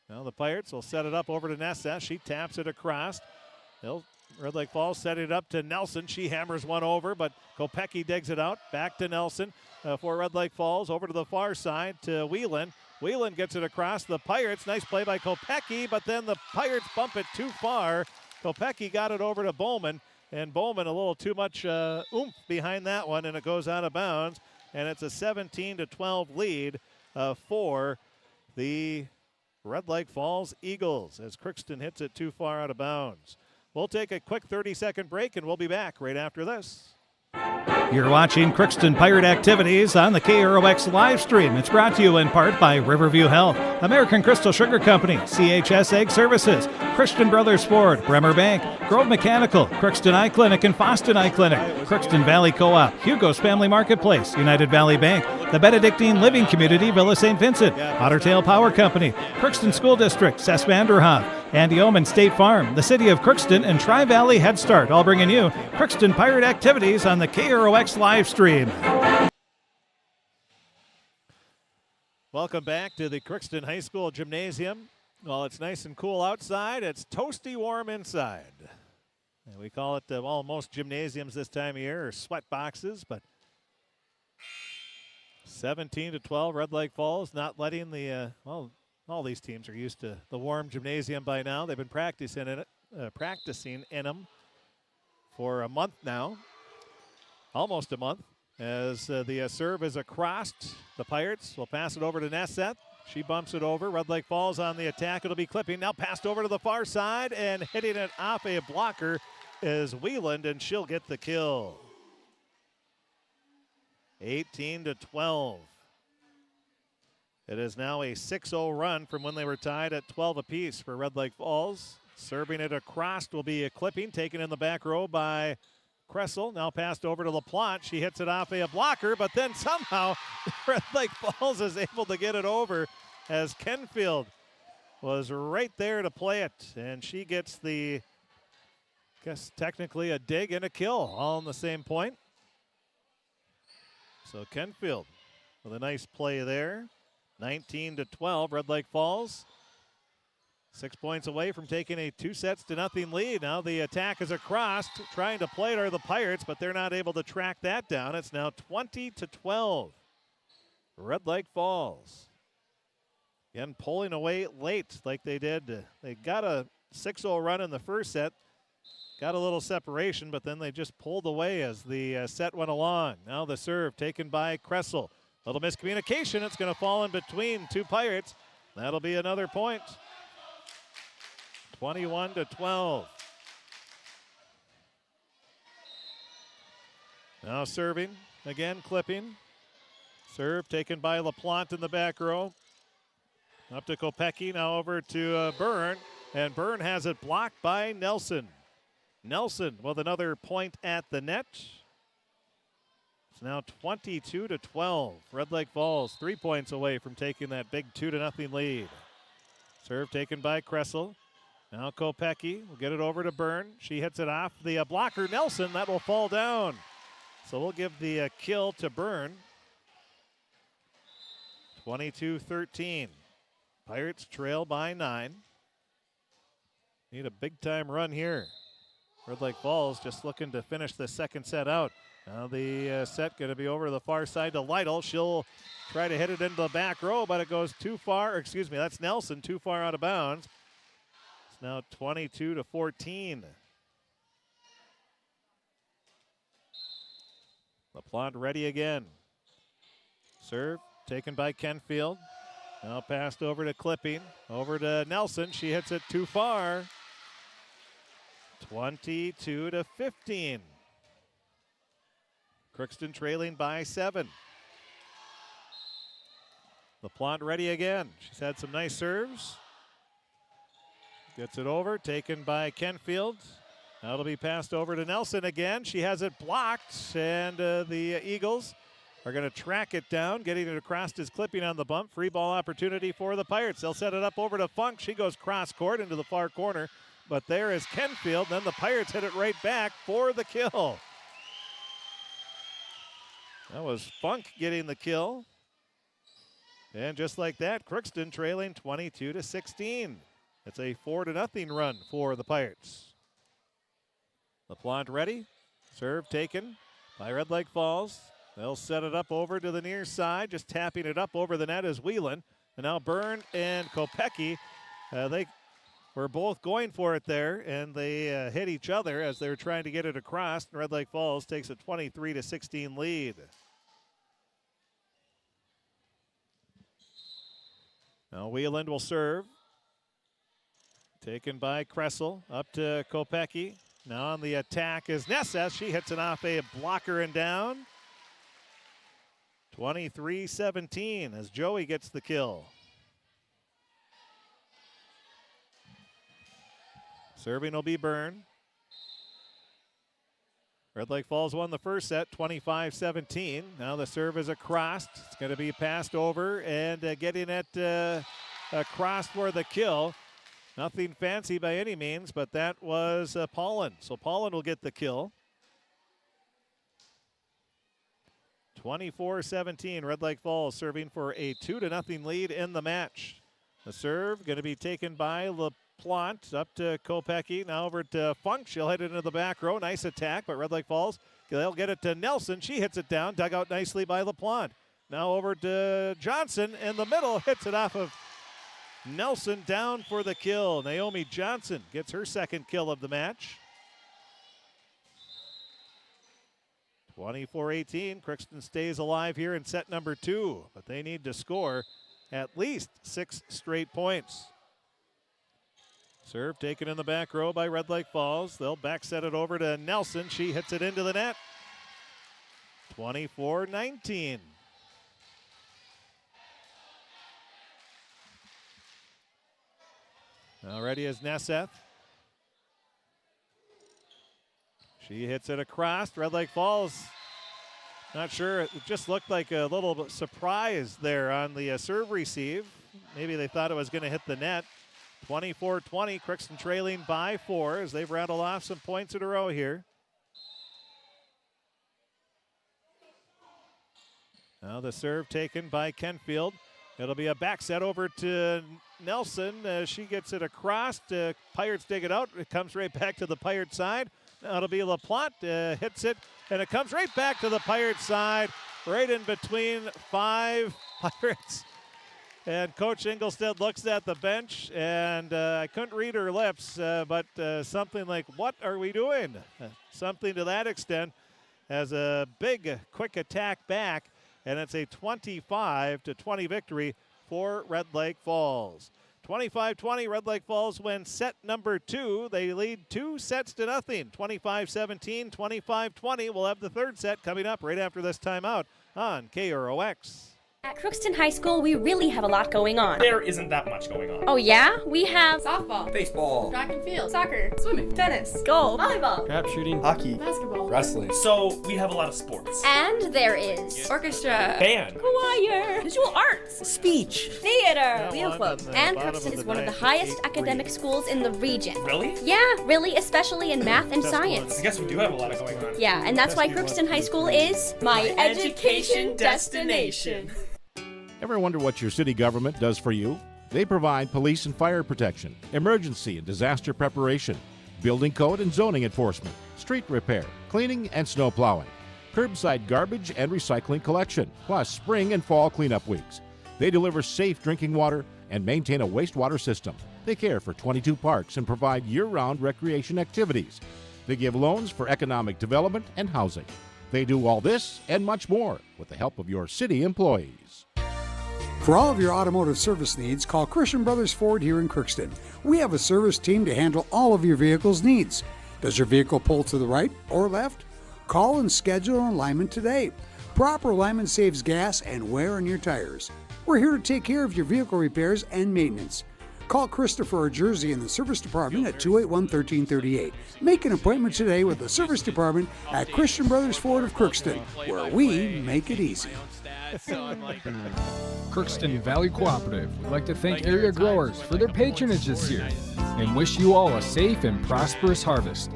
Now the Pirates will set it up over to Nessa. She taps it across. Red Lake Falls set it up to Nelson. She hammers one over, but Kopecky digs it out. Back to Nelson for Red Lake Falls. Over to the far side to Whelan. Whelan gets it across. The Pirates, nice play by Kopecky, but then the Pirates bump it too far. Kopecky got it over to Bowman, and Bowman a little too much oomph behind that one, and it goes out of bounds. and it's a 17-12 lead for the Red Lake Falls Eagles as Crookston hits it too far out of bounds. We'll take a quick 30-second break, and we'll be back right after this. You're watching Crookston Pirate Activities on the KROX live stream. It's brought to you in part by Riverview Health, American Crystal Sugar Company, CHS Egg Services, Christian Brothers Ford, Bremer Bank, Grove Mechanical, Crookston Eye Clinic and Foston Eye Clinic, Crookston Valley Co-op, Hugo's Family Marketplace, United Valley Bank, the Benedictine Living Community, Villa St. Vincent, Ottertail Power Company, Crookston School District, Cess Vanderhoff, Andy Oman State Farm, the City of Crookston, and Tri-Valley Head Start, all bringing you Crookston Pirate Activities on the KROX live stream. Welcome back to the Crookston High School Gymnasium. Well, it's nice and cool outside. It's toasty warm inside. And we call it, well, most gymnasiums this time of year are sweat boxes, but 17-12, Red Lake Falls not letting the, well, all these teams are used to the warm gymnasium by now. They've been practicing in them for a month now, almost a month, as the serve is across. The Pirates will pass it over to Nesseth. She bumps it over. Red Lake Falls on the attack. It'll be clipping. Now passed over to the far side, and hitting it off a blocker is Wieland, and she'll get the kill. 18-12. It is now a 6-0 run from when they were tied at 12 apiece for Red Lake Falls. Serving it across will be a clipping, taken in the back row by Kressel. Now passed over to LaPlante. She hits it off a blocker, but then somehow Red Lake Falls is able to get it over as Kenfield was right there to play it. And she gets the, I guess technically a dig and a kill all in the same point. So Kenfield with a nice play there. 19-12, Red Lake Falls. 6 points away from taking a 2-0 lead. Now the attack is across, trying to play it are the Pirates, but they're not able to track that down. It's now 20-12. Red Lake Falls. Again, pulling away late like they did. They got a 6-0 run in the first set. Got a little separation, but then they just pulled away as the set went along. Now the serve taken by Kressel. Little miscommunication. It's going to fall in between two Pirates. That'll be another point. 21-12. Now serving. Again, clipping. Serve taken by LaPlante in the back row. Up to Kopecky. Now over to Byrne. And Byrne has it blocked by Nelson. Nelson with another point at the net. It's now 22-12. Red Lake Falls 3 points away from taking that big 2-0 lead. Serve taken by Kressel. Now Kopecky will get it over to Byrne. She hits it off the blocker Nelson. That will fall down. So we'll give the kill to Byrne. 22-13. Pirates trail by 9. Need a big time run here. Red Lake Falls just looking to finish the second set out. Now the set going to be over to the far side to Lytle. She'll try to hit it into the back row, but it goes too far. Excuse me, that's Nelson, too far out of bounds. It's now 22-14. LaPlante ready again. Serve taken by Kenfield. Now passed over to Clipping. Over to Nelson. She hits it too far. 22-15. Crookston trailing by 7. LaPlante ready again. She's had some nice serves. Gets it over, taken by Kenfield. Now it'll be passed over to Nelson again. She has it blocked, and the Eagles are going to track it down, getting it across his Clipping on the bump. Free ball opportunity for the Pirates. They'll set it up over to Funk. She goes cross court into the far corner, but there is Kenfield. Then the Pirates hit it right back for the kill. That was Funk getting the kill. And just like that, Crookston trailing 22-16. It's a 4-0 run for the Pirates. LaPlante ready. Serve taken by Red Lake Falls. They'll set it up over to the near side. Just tapping it up over the net is Whelan. And now Byrne and Kopecky, they were both going for it there, and they hit each other as they were trying to get it across. And Red Lake Falls takes a 23-16 lead. Now Wieland will serve. Taken by Kressel. Up to Kopecky. Now on the attack is Nessa. She hits it off a blocker and down. 23-17 as Joey gets the kill. Serving will be Byrne. Red Lake Falls won the first set, 25-17. Now the serve is across. It's going to be passed over and getting it across for the kill. Nothing fancy by any means, but that was Paulin. So Paulin will get the kill. 24-17, Red Lake Falls serving for a 2-0 lead in the match. The serve going to be taken by LaPlante up to Kopecky. Now over to Funk. She'll hit it into the back row. Nice attack, but Red Lake Falls, they'll get it to Nelson. She hits it down, dug out nicely by LaPlante. Now over to Johnson in the middle, hits it off of Nelson down for the kill. Naomi Johnson gets her second kill of the match. 24-18, Crookston stays alive here in set number 2, but they need to score at least 6 straight points. Serve taken in the back row by Red Lake Falls. They'll back set it over to Nelson. She hits it into the net. 24-19. Now ready is Nesseth. She hits it across. Red Lake Falls, not sure. It just looked like a little bit surprise there on the serve receive. Maybe they thought it was going to hit the net. 24-20, Crookston trailing by 4 as they've rattled off some points in a row here. Now the serve taken by Kenfield. It'll be a back set over to Nelson. She gets it across. Pirates dig it out. It comes right back to the Pirate side. Now it'll be LaPlante. Hits it, and it comes right back to the Pirate side, right in between 5 Pirates. And Coach Engelstead looks at the bench, and I couldn't read her lips, but something like, what are we doing? Something to that extent, as a big, quick attack back, and it's a 25-20 victory for Red Lake Falls. 25-20, Red Lake Falls wins set number 2. They lead 2-0. 25-17, 25-20. We'll have the third set coming up right after this timeout on KROX. At Crookston High School, we really have a lot going on. There isn't that much going on. Oh yeah? We have softball, baseball, track and field, soccer, swimming, tennis, golf, volleyball, crap shooting, hockey, basketball, wrestling. So we have a lot of sports. And there is orchestra, band, choir, visual arts, speech, theater, wheel club. And Crookston is one of the highest academic schools in the region. Really? Yeah, really, especially in math and science. I guess we do have a lot going on. Yeah, and that's why Crookston High School is my education destination. Ever wonder what your city government does for you? They provide police and fire protection, emergency and disaster preparation, building code and zoning enforcement, street repair, cleaning and snow plowing, curbside garbage and recycling collection, plus spring and fall cleanup weeks. They deliver safe drinking water and maintain a wastewater system. They care for 22 parks and provide year-round recreation activities. They give loans for economic development and housing. They do all this and much more with the help of your city employees. For all of your automotive service needs, call Christian Brothers Ford here in Crookston. We have a service team to handle all of your vehicle's needs. Does your vehicle pull to the right or left? Call and schedule an alignment today. Proper alignment saves gas and wear on your tires. We're here to take care of your vehicle repairs and maintenance. Call Christopher or Jersey in the service department at 281-1338. Make an appointment today with the service department at Christian Brothers Ford of Crookston, where we make it easy. Crookston Valley Cooperative would like to thank area growers for their patronage this year and wish you all a safe and prosperous harvest.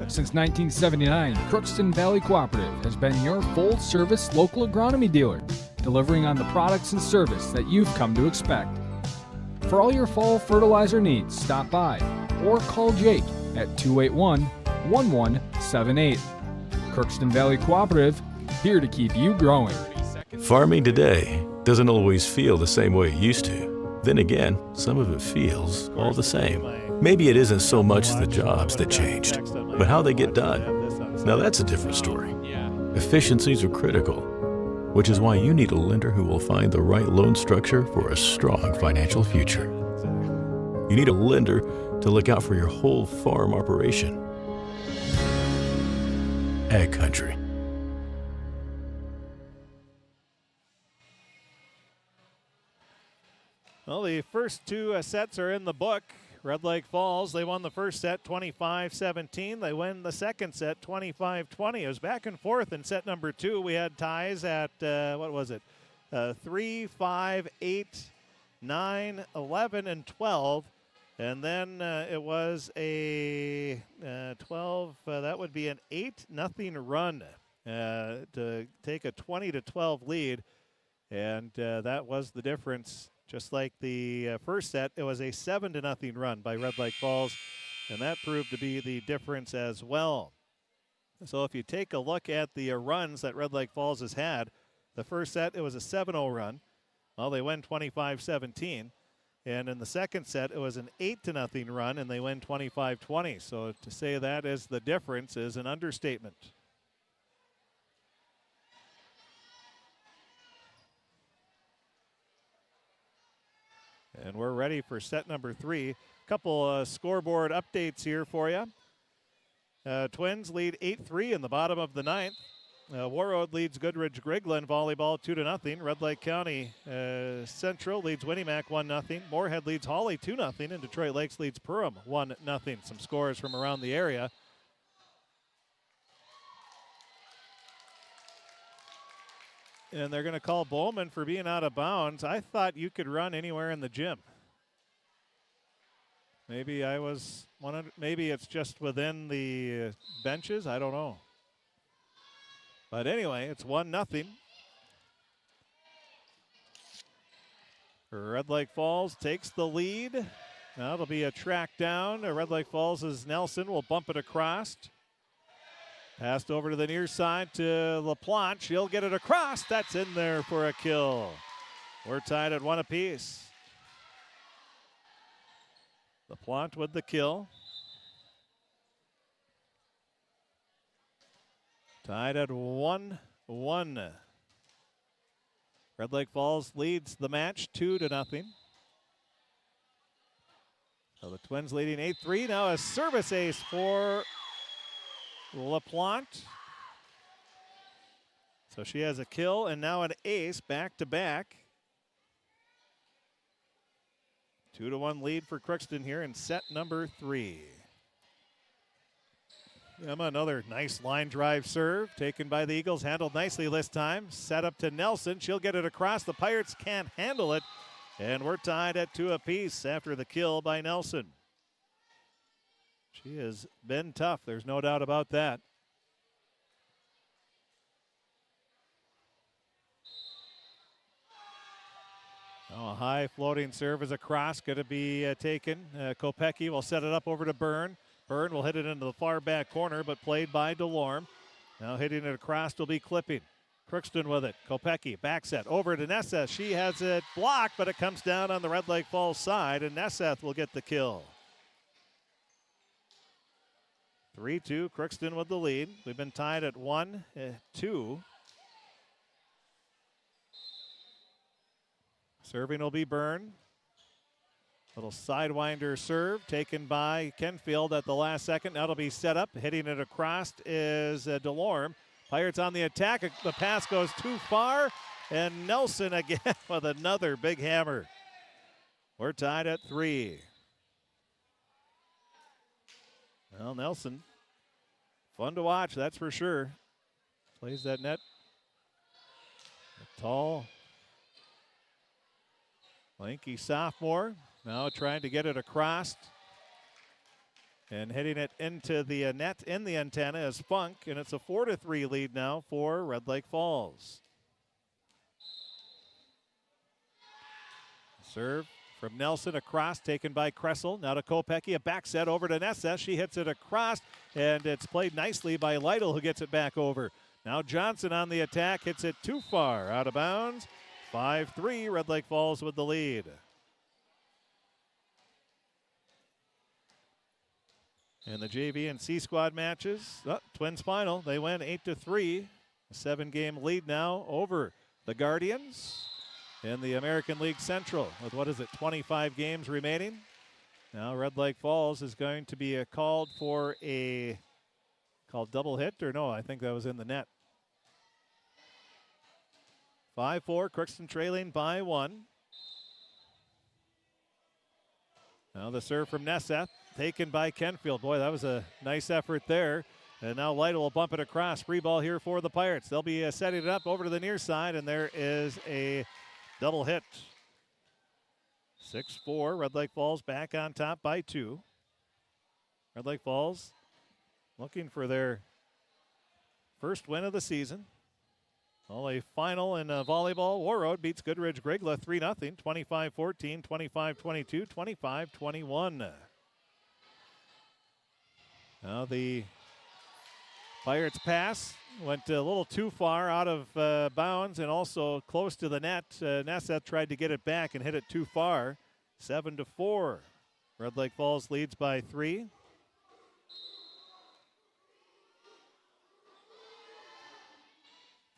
Since 1979, Crookston Valley Cooperative has been your full-service local agronomy dealer, delivering on the products and service that you've come to expect. For all your fall fertilizer needs, stop by or call Jake at 281-1178. Crookston Valley Cooperative, here to keep you growing. Farming today doesn't always feel the same way it used to. Then again, some of it feels all the same. Maybe it isn't so much the jobs that changed, but how they get done. Now that's a different story. Efficiencies are critical, which is why you need a lender who will find the right loan structure for a strong financial future. You need a lender to look out for your whole farm operation. Ag Country. Well, the first two sets are in the book. Red Lake Falls, they won the first set 25-17. They win the second set 25-20. It was back and forth in set number 2. We had ties at, 3, 5, 8, 9, 11, and 12. And then it was a 12, that would be an 8-0 run to take a 20-12 lead. And that was the difference. Just like the first set, it was a 7-0 run by Red Lake Falls, and that proved to be the difference as well. So if you take a look at the runs that Red Lake Falls has had, the first set, it was a 7-0 run. Well, they win 25-17. And in the second set, it was an 8-0 run, and they win 25-20. So to say that is the difference is an understatement. And we're ready for set number 3. Couple scoreboard updates here for you. Twins lead 8-3 in the bottom of the 9th. Warroad leads Goodridge Grigland Volleyball 2-0. Red Lake County Central leads Winnimac 1-0. Moorhead leads Hawley 2-0. And Detroit Lakes leads Perham 1-0. Some scores from around the area. And they're going to call Bowman for being out of bounds. I thought you could run anywhere in the gym. Maybe I was 100. Maybe it's just within the benches. I don't know. But anyway, it's 1-0. Red Lake Falls takes the lead. Now it'll be a track down. Red Lake Falls' Nelson will bump it across. Passed over to the near side to LaPlante. She'll get it across. That's in there for a kill. We're tied at 1 apiece. LaPlante with the kill. Tied at 1-1. Red Lake Falls leads the match 2-0. So the Twins leading 8-3. Now a service ace for LaPlante. So she has a kill and now an ace back-to-back. 2-1 lead for Crookston here in set number 3. Emma, another nice line drive serve taken by the Eagles, handled nicely this time. Set up to Nelson. She'll get it across. The Pirates can't handle it. And we're tied at 2 apiece after the kill by Nelson. She has been tough. There's no doubt about that. Now a high floating serve is across, going to be taken. Kopecky will set it up over to Byrne. Byrne will hit it into the far back corner, but played by DeLorme. Now hitting it across will be Clipping. Crookston with it. Kopecky, back set over to Nesseth. She has it blocked, but it comes down on the Red Lake Falls side, and Nesseth will get the kill. 3-2, Crookston with the lead. We've been tied at 1-2. Serving will be Byrne. Little sidewinder serve taken by Kenfield at the last second. Now it'll be set up. Hitting it across is DeLorme. Pirates on the attack. The pass goes too far. And Nelson again with another big hammer. We're tied at 3. Well, Nelson, fun to watch, that's for sure. Plays that net. A tall, lanky sophomore. Now trying to get it across. And hitting it into the net in the antenna is Funk. And it's a 4-3 lead now for Red Lake Falls. Serve from Nelson across, taken by Kressel. Now to Kopecky, a back set over to Nessa. She hits it across, and it's played nicely by Lytle, who gets it back over. Now Johnson on the attack, hits it too far, out of bounds. 5-3, Red Lake Falls with the lead. In the JV and C squad matches, Twins final, they win 8-3. A 7-game lead now over the Guardians in the American League Central with, 25 games remaining. Now Red Lake Falls is going to be called for a double hit, or no, I think that was in the net. 5-4, Crookston trailing by 1. Now the serve from Nesseth, taken by Kenfield. Boy, that was a nice effort there. And now Lytle will bump it across. Free ball here for the Pirates. They'll be setting it up over to the near side, and there is a double hit. 6-4, Red Lake Falls back on top by 2. Red Lake Falls looking for their first win of the season. Well, a final in volleyball. Warroad beats Goodridge Grigla 3-0, 25-14, 25-22, 25-21. Now the Pirates pass went a little too far out of bounds and also close to the net. Nesseth tried to get it back and hit it too far. 7-4. Red Lake Falls leads by 3.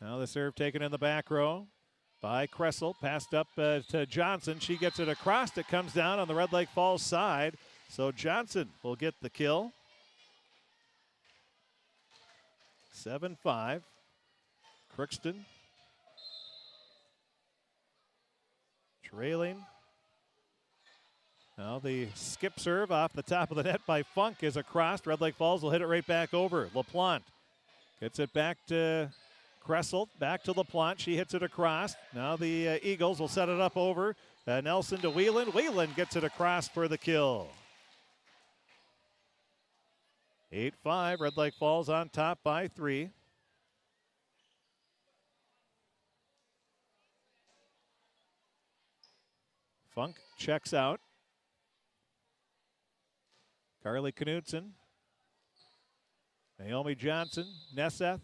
Now the serve taken in the back row by Kressel. Passed up to Johnson. She gets it across. It comes down on the Red Lake Falls side. So Johnson will get the kill. 7-5. Crookston trailing. Now the skip serve off the top of the net by Funk is across. Red Lake Falls will hit it right back over. LaPlante gets it back to Kressel, back to LaPlante. She hits it across. Now the Eagles will set it up over. Nelson to Whelan. Whelan gets it across for the kill. 8-5. Red Lake Falls on top by 3. Funk checks out. Carly Knudsen. Naomi Johnson. Nesseth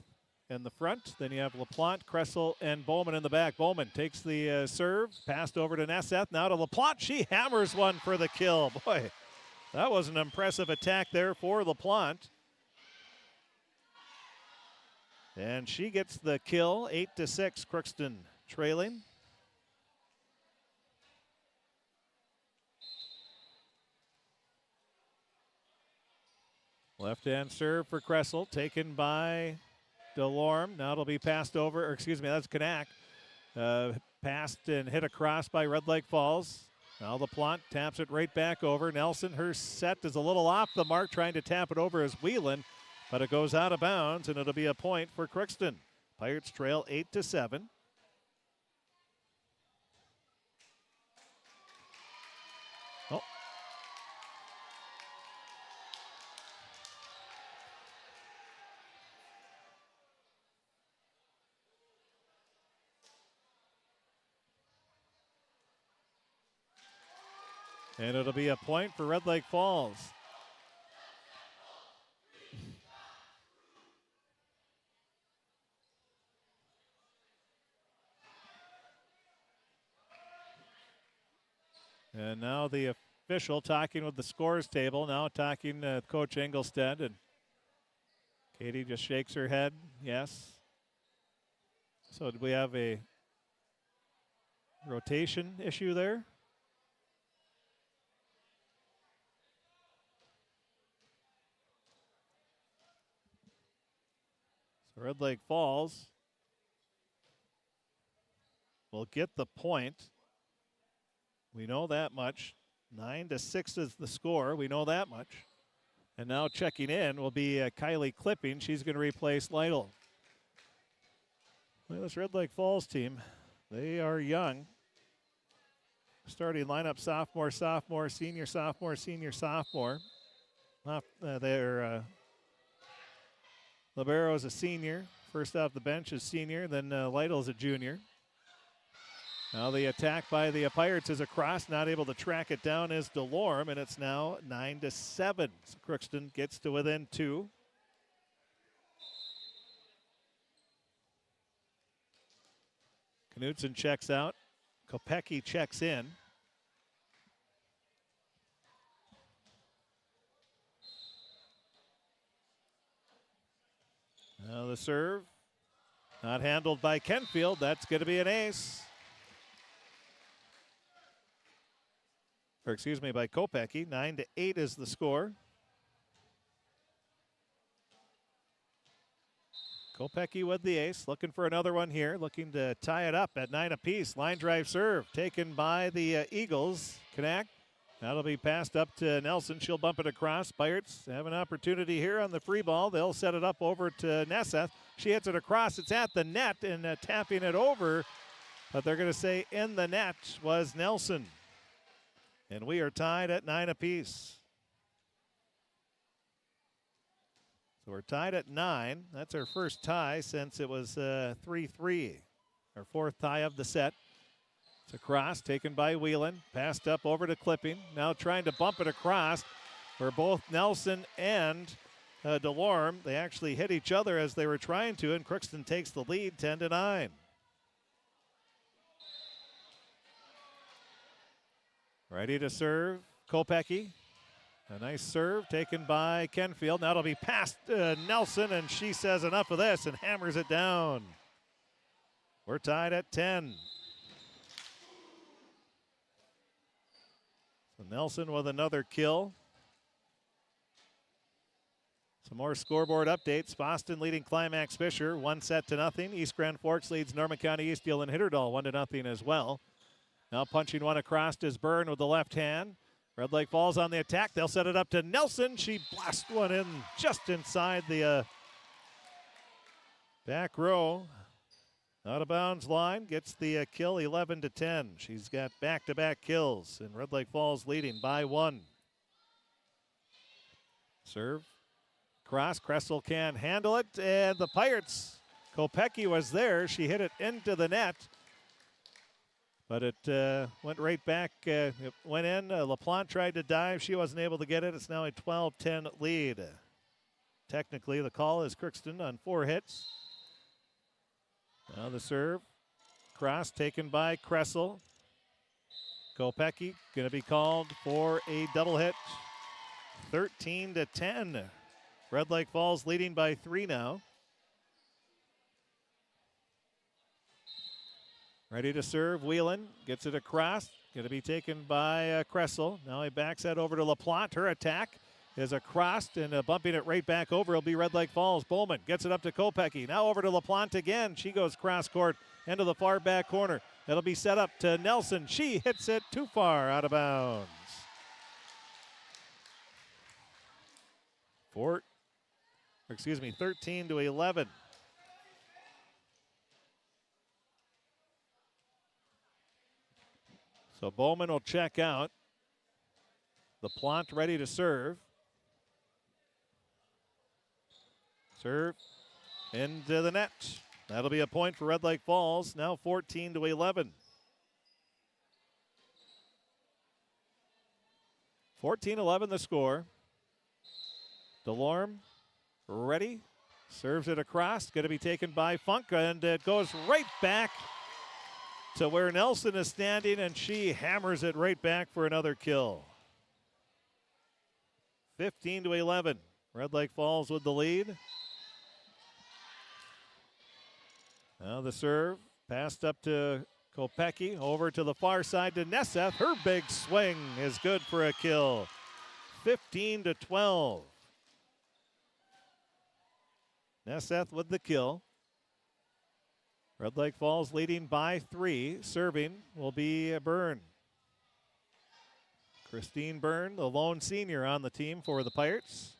in the front. Then you have LaPlante, Kressel, and Bowman in the back. Bowman takes the serve. Passed over to Nesseth. Now to LaPlante. She hammers one for the kill. Boy, that was an impressive attack there for LaPlante. And she gets the kill. 8-6, Crookston trailing. Left-hand serve for Kressel, taken by DeLorme. Now it'll be passed over, or excuse me, that's Kanak. Passed and hit across by Red Lake Falls. Now LaPlante taps it right back over. Nelson, her set is a little off the mark, trying to tap it over as Whelan, but it goes out of bounds, and it'll be a point for Crookston. Pirates trail 8-7. Oh. And it'll be a point for Red Lake Falls. And now the official talking with the scores table, now talking to Coach Engelstead. And Katie just shakes her head, yes. So did we have a rotation issue there? So Red Lake Falls will get the point. We know that much. 9-6 is the score. We know that much. And now checking in will be Kylie Clipping. She's going to replace Lytle. Look at this Red Lake Falls team. They are young. Starting lineup: sophomore, senior, sophomore. Libero is a senior. First off the bench is senior. Then Lytle is a junior. Now the attack by the Pirates is across. Not able to track it down is DeLorme, and it's now 9-7. So Crookston gets to within 2. Knudsen checks out. Kopecky checks in. Now the serve. Not handled by Kenfield. That's going to be an ace. Or excuse me, by Kopecky. 9-8 is the score. Kopecky with the ace, looking for another one here, looking to tie it up at 9 apiece. Line drive serve taken by the Eagles. Connect. That'll be passed up to Nelson. She'll bump it across. Pirates have an opportunity here on the free ball. They'll set it up over to Nesseth. She hits it across. It's at the net and tapping it over. But they're going to say in the net was Nelson. And we are tied at 9 apiece. So we're tied at 9. That's our first tie since it was 3-3. Our fourth tie of the set. It's a cross taken by Whelan. Passed up over to Clipping. Now trying to bump it across where both Nelson and Delorme, they actually hit each other as they were trying to, and Crookston takes the lead 10-9. Ready to serve, Kopecky. A nice serve taken by Kenfield. Now it'll be past Nelson, and she says enough of this and hammers it down. We're tied at 10. So Nelson with another kill. Some more scoreboard updates. Boston leading Climax Fisher 1-0. East Grand Forks leads Norman County Eastdale and Hitterdal 1-0 as well. Now punching one across is Byrne with the left hand. Red Lake Falls on the attack. They'll set it up to Nelson. She blasts one in just inside the back row. Out of bounds line. Gets the kill 11-10. She's got back-to-back kills. And Red Lake Falls leading by 1. Serve. Cross. Kressel can handle it. And the Pirates. Kopecky was there. She hit it into the net. But it went right back. It went in. LaPlante tried to dive. She wasn't able to get it. It's now a 12-10 lead. Technically, the call is Crookston on 4 hits. Now the serve. Cross taken by Kressel. Kopecky going to be called for a double hit. 13-10. Red Lake Falls leading by 3 now. Ready to serve, Whelan gets it across. Going to be taken by Kressel. Now he backs that over to LaPlante. Her attack is across and bumping it right back over. It'll be Red Lake Falls. Bowman gets it up to Kopecky. Now over to LaPlante again. She goes cross court into the far back corner. It'll be set up to Nelson. She hits it too far out of bounds. 13-11. So Bowman will check out. LaPlante ready to serve. Serve into the net. That'll be a point for Red Lake Falls. Now 14-11. 14-11 the score. Delorme ready. Serves it across. Going to be taken by Funk, and it goes right back to where Nelson is standing, and she hammers it right back for another kill. 15-11. Red Lake Falls with the lead. Now the serve. Passed up to Kopecky. Over to the far side to Nesseth. Her big swing is good for a kill. 15-12. Nesseth with the kill. Red Lake Falls leading by 3. Serving will be Byrne. Christine Byrne, the lone senior on the team for the Pirates.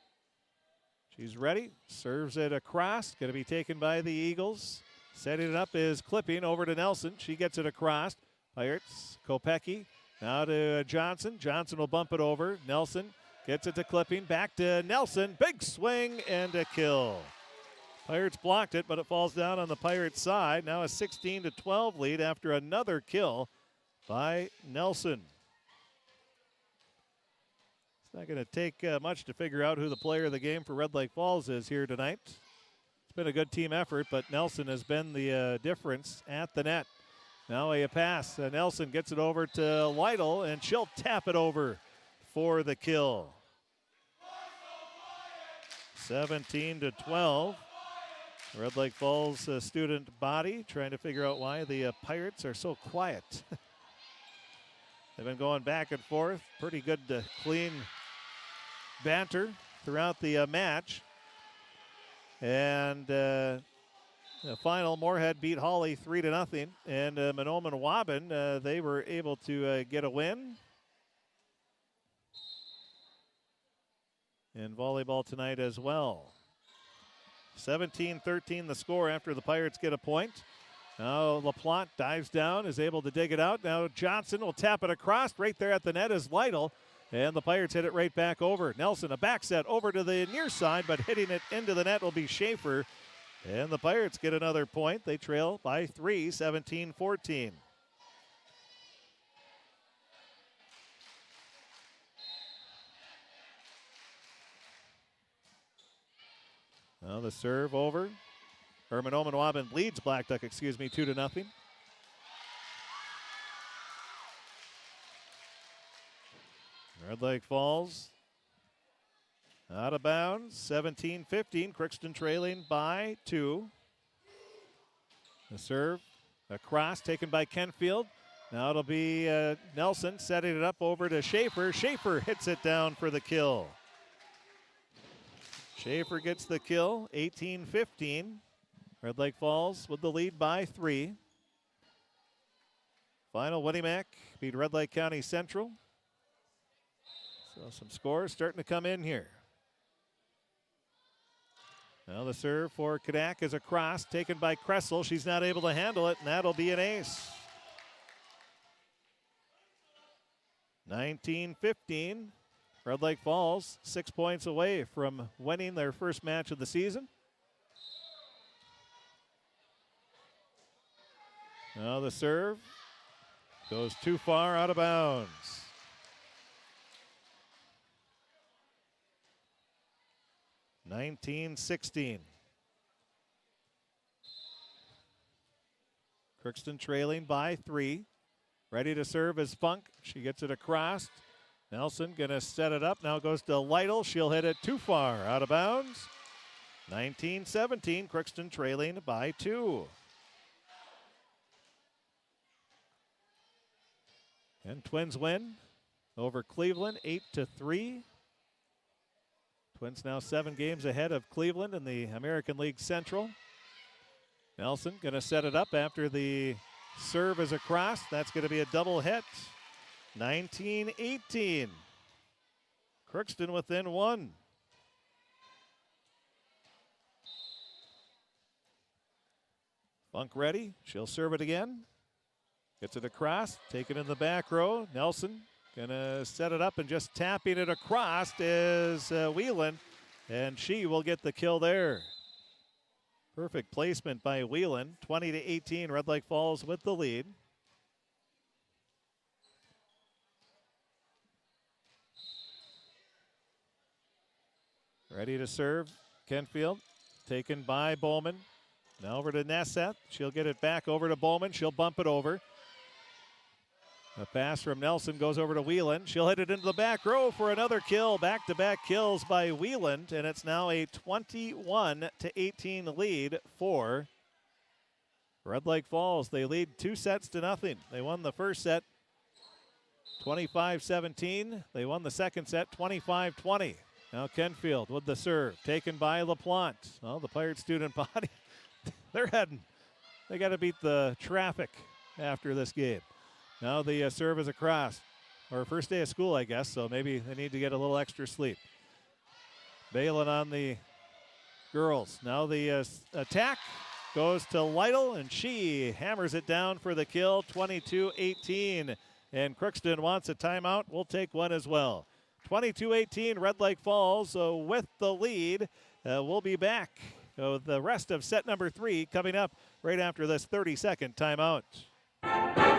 She's ready. Serves it across. Going to be taken by the Eagles. Setting it up is Clipping over to Nelson. She gets it across. Pirates, Kopecky. Now to Johnson. Johnson will bump it over. Nelson gets it to Clipping. Back to Nelson. Big swing and a kill. Pirates blocked it, but it falls down on the Pirates side. Now a 16-12 lead after another kill by Nelson. It's not going to take much to figure out who the player of the game for Red Lake Falls is here tonight. It's been a good team effort, but Nelson has been the difference at the net. Now a pass. Nelson gets it over to Lytle, and she'll tap it over for the kill. 17-12. Red Lake Falls student body trying to figure out why the Pirates are so quiet. They've been going back and forth. Pretty good, clean banter throughout the match. And the final, Moorhead beat Hawley 3-0. And Mahnomen Waban, they were able to get a win. In volleyball tonight as well. 17-13 the score after the Pirates get a point. Now LaPlante dives down, is able to dig it out. Now Johnson will tap it across. Right there at the net is Lytle. And the Pirates hit it right back over. Nelson, a back set over to the near side, but hitting it into the net will be Schaefer. And the Pirates get another point. They trail by 3, 17-14. Now the serve over. Mahnomen Waban leads Blackduck, 2-0. Red Lake Falls out of bounds, 17-15. Crookston trailing by 2. The serve across, taken by Kenfield. Now it'll be Nelson setting it up over to Schaefer. Schaefer hits it down for the kill. Schaefer gets the kill, 18-15. Red Lake Falls with the lead by 3. Final, Winnimac beat Red Lake County Central. So some scores starting to come in here. Now the serve for Kadak is a cross taken by Kressel. She's not able to handle it, and that'll be an ace. 19-15. Red Lake Falls 6 points away from winning their first match of the season. Now the serve goes too far, out of bounds. (19-16). Crookston trailing by 3. Ready to serve is Funk. She gets it across. Nelson gonna set it up. Now goes to Lytle. She'll hit it too far, out of bounds. 19-17. Crookston trailing by 2. And Twins win over Cleveland 8-3. Twins now 7 games ahead of Cleveland in the American League Central. Nelson gonna set it up after the serve is across. That's gonna be a double hit. 19-18. Crookston within 1. Funk ready. She'll serve it again. Gets it across. Taken in the back row. Nelson gonna set it up and just tapping it across is Whelan. And she will get the kill there. Perfect placement by Whelan. 20-18. Red Lake Falls with the lead. Ready to serve, Kenfield, taken by Bowman. Now over to Nesseth. She'll get it back over to Bowman. She'll bump it over. A pass from Nelson goes over to Whelan. She'll hit it into the back row for another kill. Back-to-back kills by Whelan, and it's now a 21-18 lead for Red Lake Falls. They lead 2-0. They won the first set 25-17. They won the second set 25-20. Now Kenfield with the serve, taken by LaPlante. Well, the Pirate student body, they're heading. They got to beat the traffic after this game. Now the serve is across. Or first day of school, I guess, so maybe they need to get a little extra sleep. Balin on the girls. Now the attack goes to Lytle, and she hammers it down for the kill, 22-18. And Crookston wants a timeout. We'll take one as well. 22-18, Red Lake Falls with the lead. We'll be back with the rest of set number 3 coming up right after this 30-second timeout.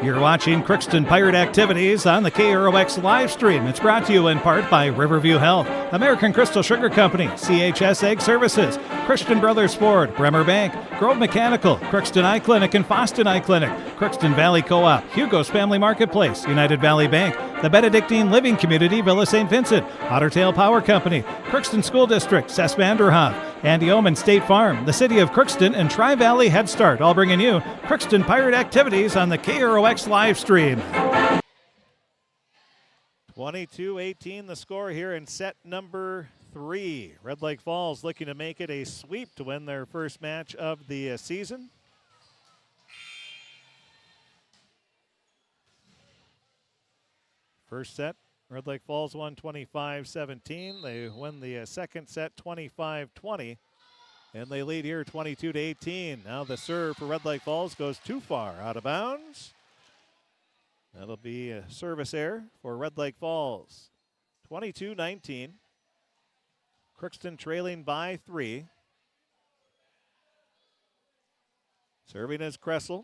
You're watching Crookston Pirate Activities on the KROX live stream. It's brought to you in part by Riverview Health, American Crystal Sugar Company, CHS Egg Services, Christian Brothers Ford, Bremer Bank, Grove Mechanical, Crookston Eye Clinic and Foston Eye Clinic, Crookston Valley Co-op, Hugo's Family Marketplace, United Valley Bank, the Benedictine Living Community, Villa St. Vincent, Ottertail Power Company, Crookston School District, Cess Vanderhoff, Andy Oman State Farm, the City of Crookston, and Tri-Valley Head Start, all bringing you Crookston Pirate activities on the KROX live stream. 22-18 the score here in set number 3. Red Lake Falls looking to make it a sweep to win their first match of the season. First set, Red Lake Falls won 25-17. They win the second set 25-20. And they lead here 22-18. Now the serve for Red Lake Falls goes too far out of bounds. That'll be a service error for Red Lake Falls. 22-19. Crookston trailing by 3. Serving is Kressel.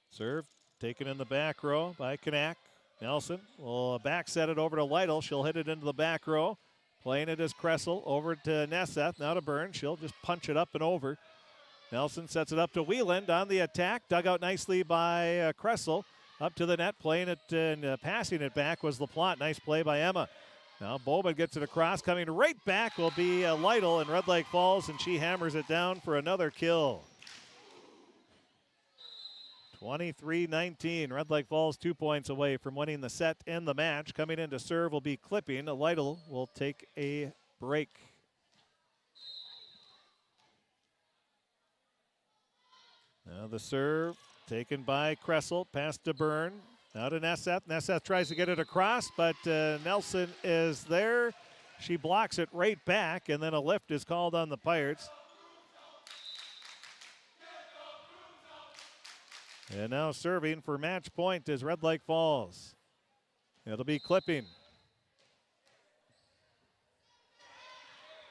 Serve taken in the back row by Kanak. Nelson will back set it over to Lytle. She'll hit it into the back row. Playing it as Kressel over to Nesseth. Now to Burns. She'll just punch it up and over. Nelson sets it up to Wieland on the attack. Dug out nicely by Kressel. Up to the net, playing it and passing it back was LaPlante. Nice play by Emma. Now Bowman gets it across. Coming right back will be Lytle in Red Lake Falls, and she hammers it down for another kill. 23-19. Red Lake Falls 2 points away from winning the set and the match. Coming in to serve will be Clipping. Lytle will take a break. Now the serve taken by Kressel, pass to Byrne. Now to Nesseth. Nesseth tries to get it across, but Nelson is there. She blocks it right back, and then a lift is called on the Pirates. And now serving for match point is Red Lake Falls. It'll be Clipping.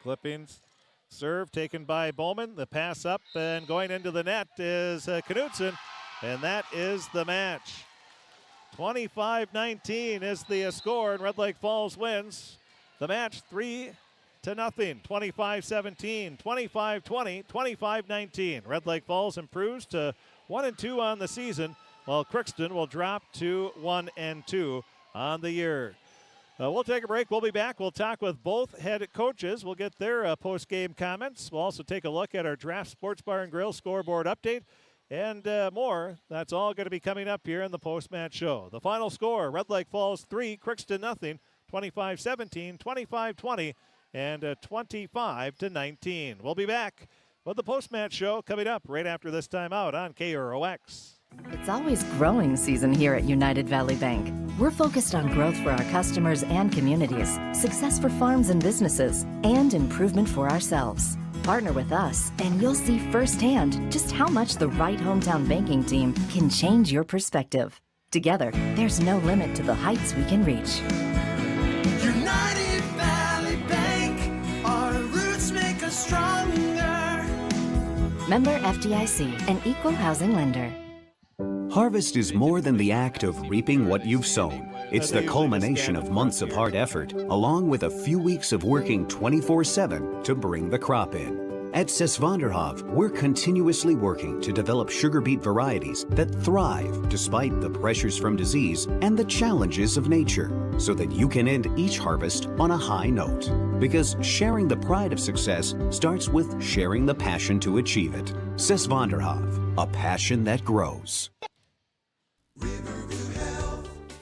Clipping's serve taken by Bowman. The pass up and going into the net is Knudsen, and that is the match. 25-19 is the score, and Red Lake Falls wins the match 3-0. 25-17, 25-20, 25-19. Red Lake Falls improves to 1-2 on the season, while Crookston will drop to 1-2 on the year. We'll take a break. We'll be back. We'll talk with both head coaches. We'll get their post-game comments. We'll also take a look at our Draft Sports Bar and Grill scoreboard update and more. That's all going to be coming up here in the post-match show. The final score, Red Lake Falls 3, Crookston nothing, 25-17, 25-20, and 25-19. We'll be back with the post-match show coming up right after this timeout on KROX. It's always growing season here at United Valley Bank. We're focused on growth for our customers and communities, success for farms and businesses, and improvement for ourselves. Partner with us, and you'll see firsthand just how much the right hometown banking team can change your perspective. Together, there's no limit to the heights we can reach. United Valley Bank, our roots make us stronger. Member FDIC, an equal housing lender. Harvest is more than the act of reaping what you've sown. It's the culmination of months of hard effort, along with a few weeks of working 24/7 to bring the crop in. At Sesvanderhof, we're continuously working to develop sugar beet varieties that thrive despite the pressures from disease and the challenges of nature, so that you can end each harvest on a high note. Because sharing the pride of success starts with sharing the passion to achieve it. Sesvanderhof, a passion that grows.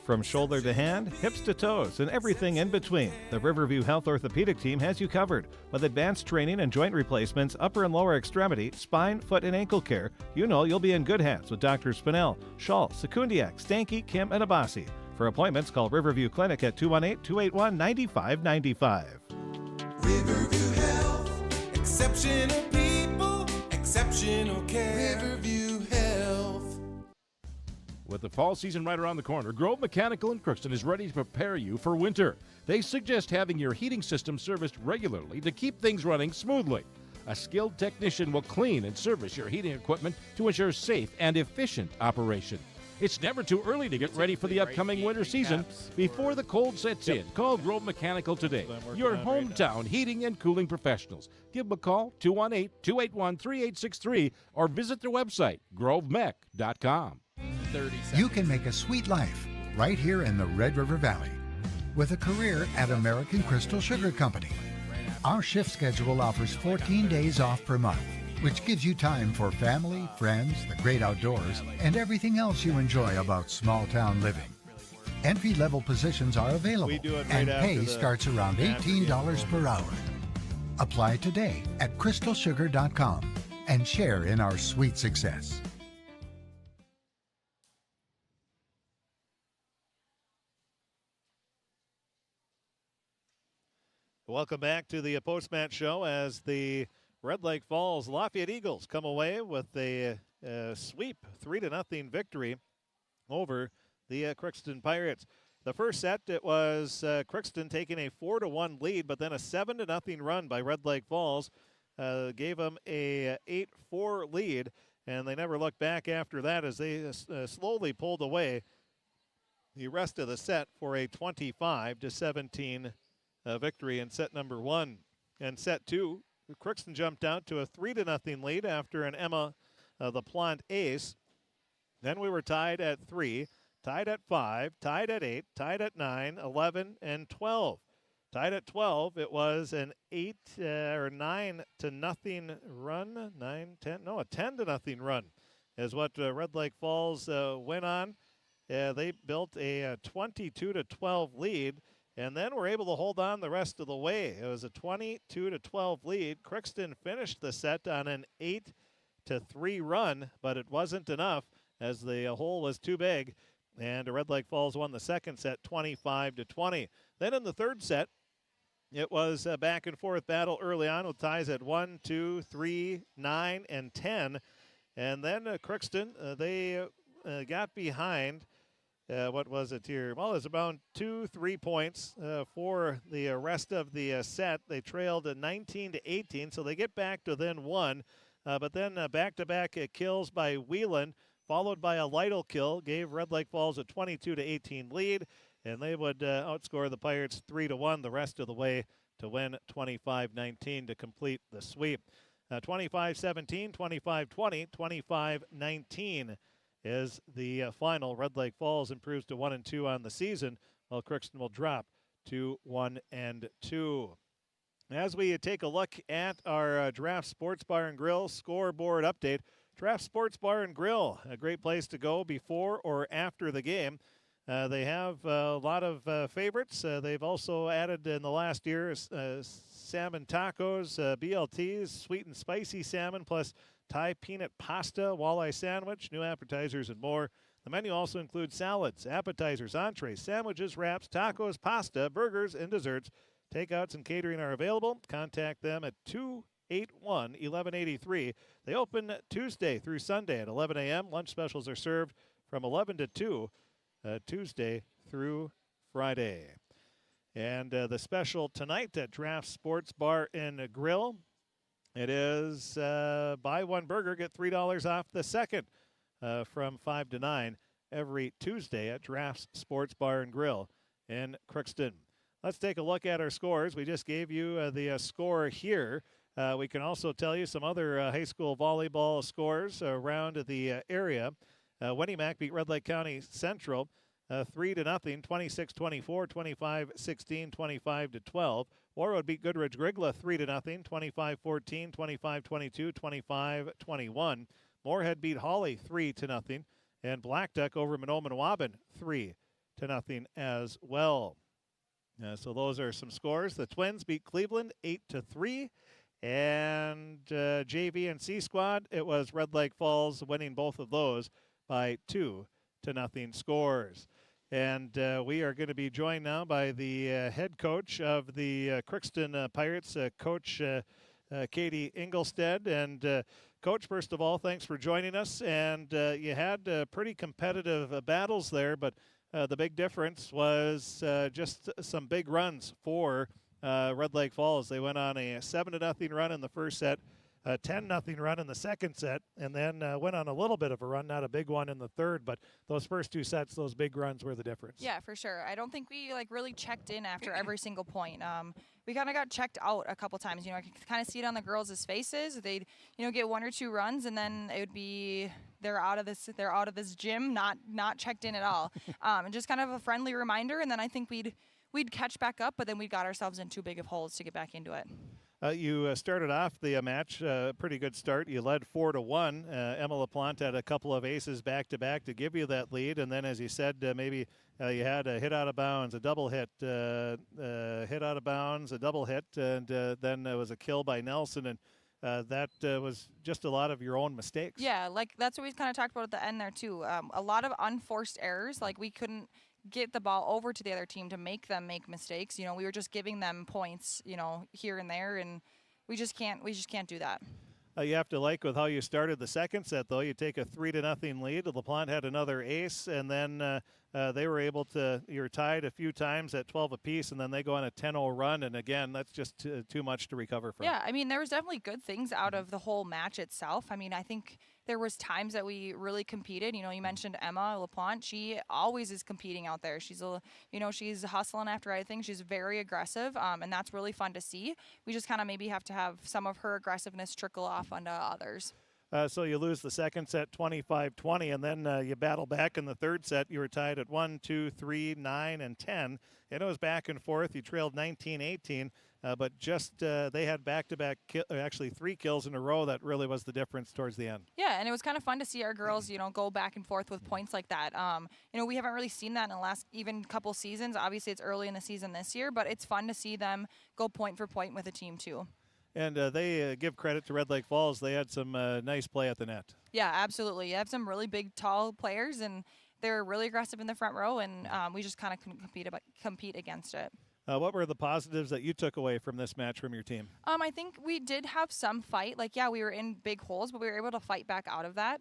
From shoulder to hand, hips to toes, and everything in between, the Riverview Health Orthopedic Team has you covered. With advanced training and joint replacements, upper and lower extremity, spine, foot, and ankle care, you know you'll be in good hands with Drs. Spinell, Schall, Sekundiak, Stanky, Kim, and Abasi. For appointments, call Riverview Clinic at 218-281-9595. Riverview Health, exceptional people, exceptional care. Riverview Health. With the fall season right around the corner, Grove Mechanical in Crookston is ready to prepare you for winter. They suggest having your heating system serviced regularly to keep things running smoothly. A skilled technician will clean and service your heating equipment to ensure safe and efficient operation. It's never too early to get ready for the upcoming winter season before the cold sets in. Call Grove Mechanical today, your hometown heating and cooling professionals. Give them a call, 218-281-3863, or visit their website, grovemech.com. You can make a sweet life right here in the Red River Valley with a career at American Crystal Sugar Company. Our shift schedule offers 14 days off per month, which gives you time for family, friends, the great outdoors, and everything else you enjoy about small-town living. Entry-level positions are available, and pay starts around $18 per hour. Apply today at crystalsugar.com and share in our sweet success. Welcome back to the post-match show as the Red Lake Falls Lafayette Eagles come away with a sweep 3-0 victory over the Crookston Pirates. The first set, it was Crookston taking a 4-1 lead, but then a 7-0 run by Red Lake Falls gave them a 8-4 lead, and they never looked back after that as they slowly pulled away the rest of the set for a 25-17 victory in set number 1. And set 2, Crookston jumped out to a 3-0 lead after an Emma LaPlante ace. Then we were tied at 3. Tied at 5, tied at 8, tied at 9, 11, and 12. Tied at 12, it was an 9-0 run. 10 to nothing run is what Red Lake Falls went on. They built a 22-12 lead, and then were able to hold on the rest of the way. It was a 22-12 lead. Crookston finished the set on an 8-3 run, but it wasn't enough as the hole was too big. And Red Lake Falls won the second set 25-20. Then in the third set, it was a back-and-forth battle early on with ties at 1, 2, 3, 9, and 10. And then Crookston, they got behind, what was it here? Well, it was about 2-3 points for the rest of the set. They trailed 19-18, so they get back to then 1. But then back-to-back kills by Whelan, followed by a Lytle kill, gave Red Lake Falls a 22-18 lead, and they would outscore the Pirates 3-1 the rest of the way to win 25-19 to complete the sweep. 25-17, 25-20, 25-19 is the final. Red Lake Falls improves to 1-2 on the season, while Crookston will drop to 1-2. As we take a look at our Draft Sports Bar and Grill scoreboard update, Draft Sports Bar and Grill, a great place to go before or after the game. They have a lot of favorites. They've also added in the last year salmon tacos, BLTs, sweet and spicy salmon, plus Thai peanut pasta, walleye sandwich, new appetizers, and more. The menu also includes salads, appetizers, entrees, sandwiches, wraps, tacos, pasta, burgers, and desserts. Takeouts and catering are available. Contact them at 281-1183. They open Tuesday through Sunday at 11 a.m. Lunch specials are served from 11 to 2, Tuesday through Friday. And the special tonight at Draft Sports Bar and Grill, it is buy one burger, get $3 off the second from 5 to 9 every Tuesday at Draft Sports Bar and Grill in Crookston. Let's take a look at our scores. We just gave you the score here. We can also tell you some other high school volleyball scores around the area. Winnimac beat Red Lake County Central 3-0, 26-24, 25-16, 25-12. Warroad beat Goodrich Grigla 3-0, 25-14, 25-22, 25-21. Moorhead beat Hawley 3-0, and Black Duck over Monoman-Waban 3-0 as well. So those are some scores. The Twins beat Cleveland 8-3. And JV and C Squad, it was Red Lake Falls winning both of those by 2-0 scores. And we are going to be joined now by the head coach of the Crookston Pirates, Coach Katie Engelstead. And Coach, first of all, thanks for joining us. And you had pretty competitive battles there, but the big difference was just some big runs for Red Lake Falls. They went on a 7-0 run in the first set, a 10-0 run in the second set, and then went on a little bit of a run, not a big one in the third, but those first two sets, those big runs were the difference. Yeah, for sure. I don't think we really checked in after every single point. We kind of got checked out a couple times. I could kind of see it on the girls' faces. They'd get one or two runs, and then it would be they're out of this gym, not checked in at all. And just kind of a friendly reminder, and then I think we'd we'd catch back up, but then we got ourselves in too big of holes to get back into it. You started off the match, pretty good start. You led 4-1. Emma LaPlante had a couple of aces back-to-back to give you that lead. And then, as you said, maybe you had a hit out of bounds, a double hit, hit out of bounds, a double hit, and then there was a kill by Nelson. And that was just a lot of your own mistakes. Yeah, like that's what we kind of talked about at the end there, too. A lot of unforced errors. Like, we couldn't get the ball over to the other team to make them make mistakes. You know, we were just giving them points, you know, here and there, and we just can't do that. You have to like with how you started the second set, though. You take a 3-0 lead. LaPlante had another ace, and then they were able to. You were tied a few times at 12 apiece, and then they go on a 10-0 run. And again, that's just too much to recover from. Yeah, I mean, there was definitely good things out of the whole match itself. I mean, I think there was times that we really competed. You know, you mentioned Emma LaPlante. She always is competing out there. She's she's hustling after everything. She's very aggressive, and that's really fun to see. We just kind of maybe have to have some of her aggressiveness trickle off onto others. So you lose the second set 25-20, and then you battle back in the third set. You were tied at 1, 2, 3, 9, and 10. And it was back and forth. You trailed 19-18, but just they had back-to-back, actually 3 kills in a row. That really was the difference towards the end. Yeah, and it was kind of fun to see our girls, you know, go back and forth with points like that. You know, we haven't really seen that in the last even couple seasons. Obviously, it's early in the season this year, but it's fun to see them go point for point with a team, too. And they give credit to Red Lake Falls. They had some nice play at the net. Yeah, absolutely. You have some really big, tall players, and they're really aggressive in the front row, and we just kind of couldn't compete against it. What were the positives that you took away from this match from your team? I think we did have some fight. Like, yeah, we were in big holes, but we were able to fight back out of that.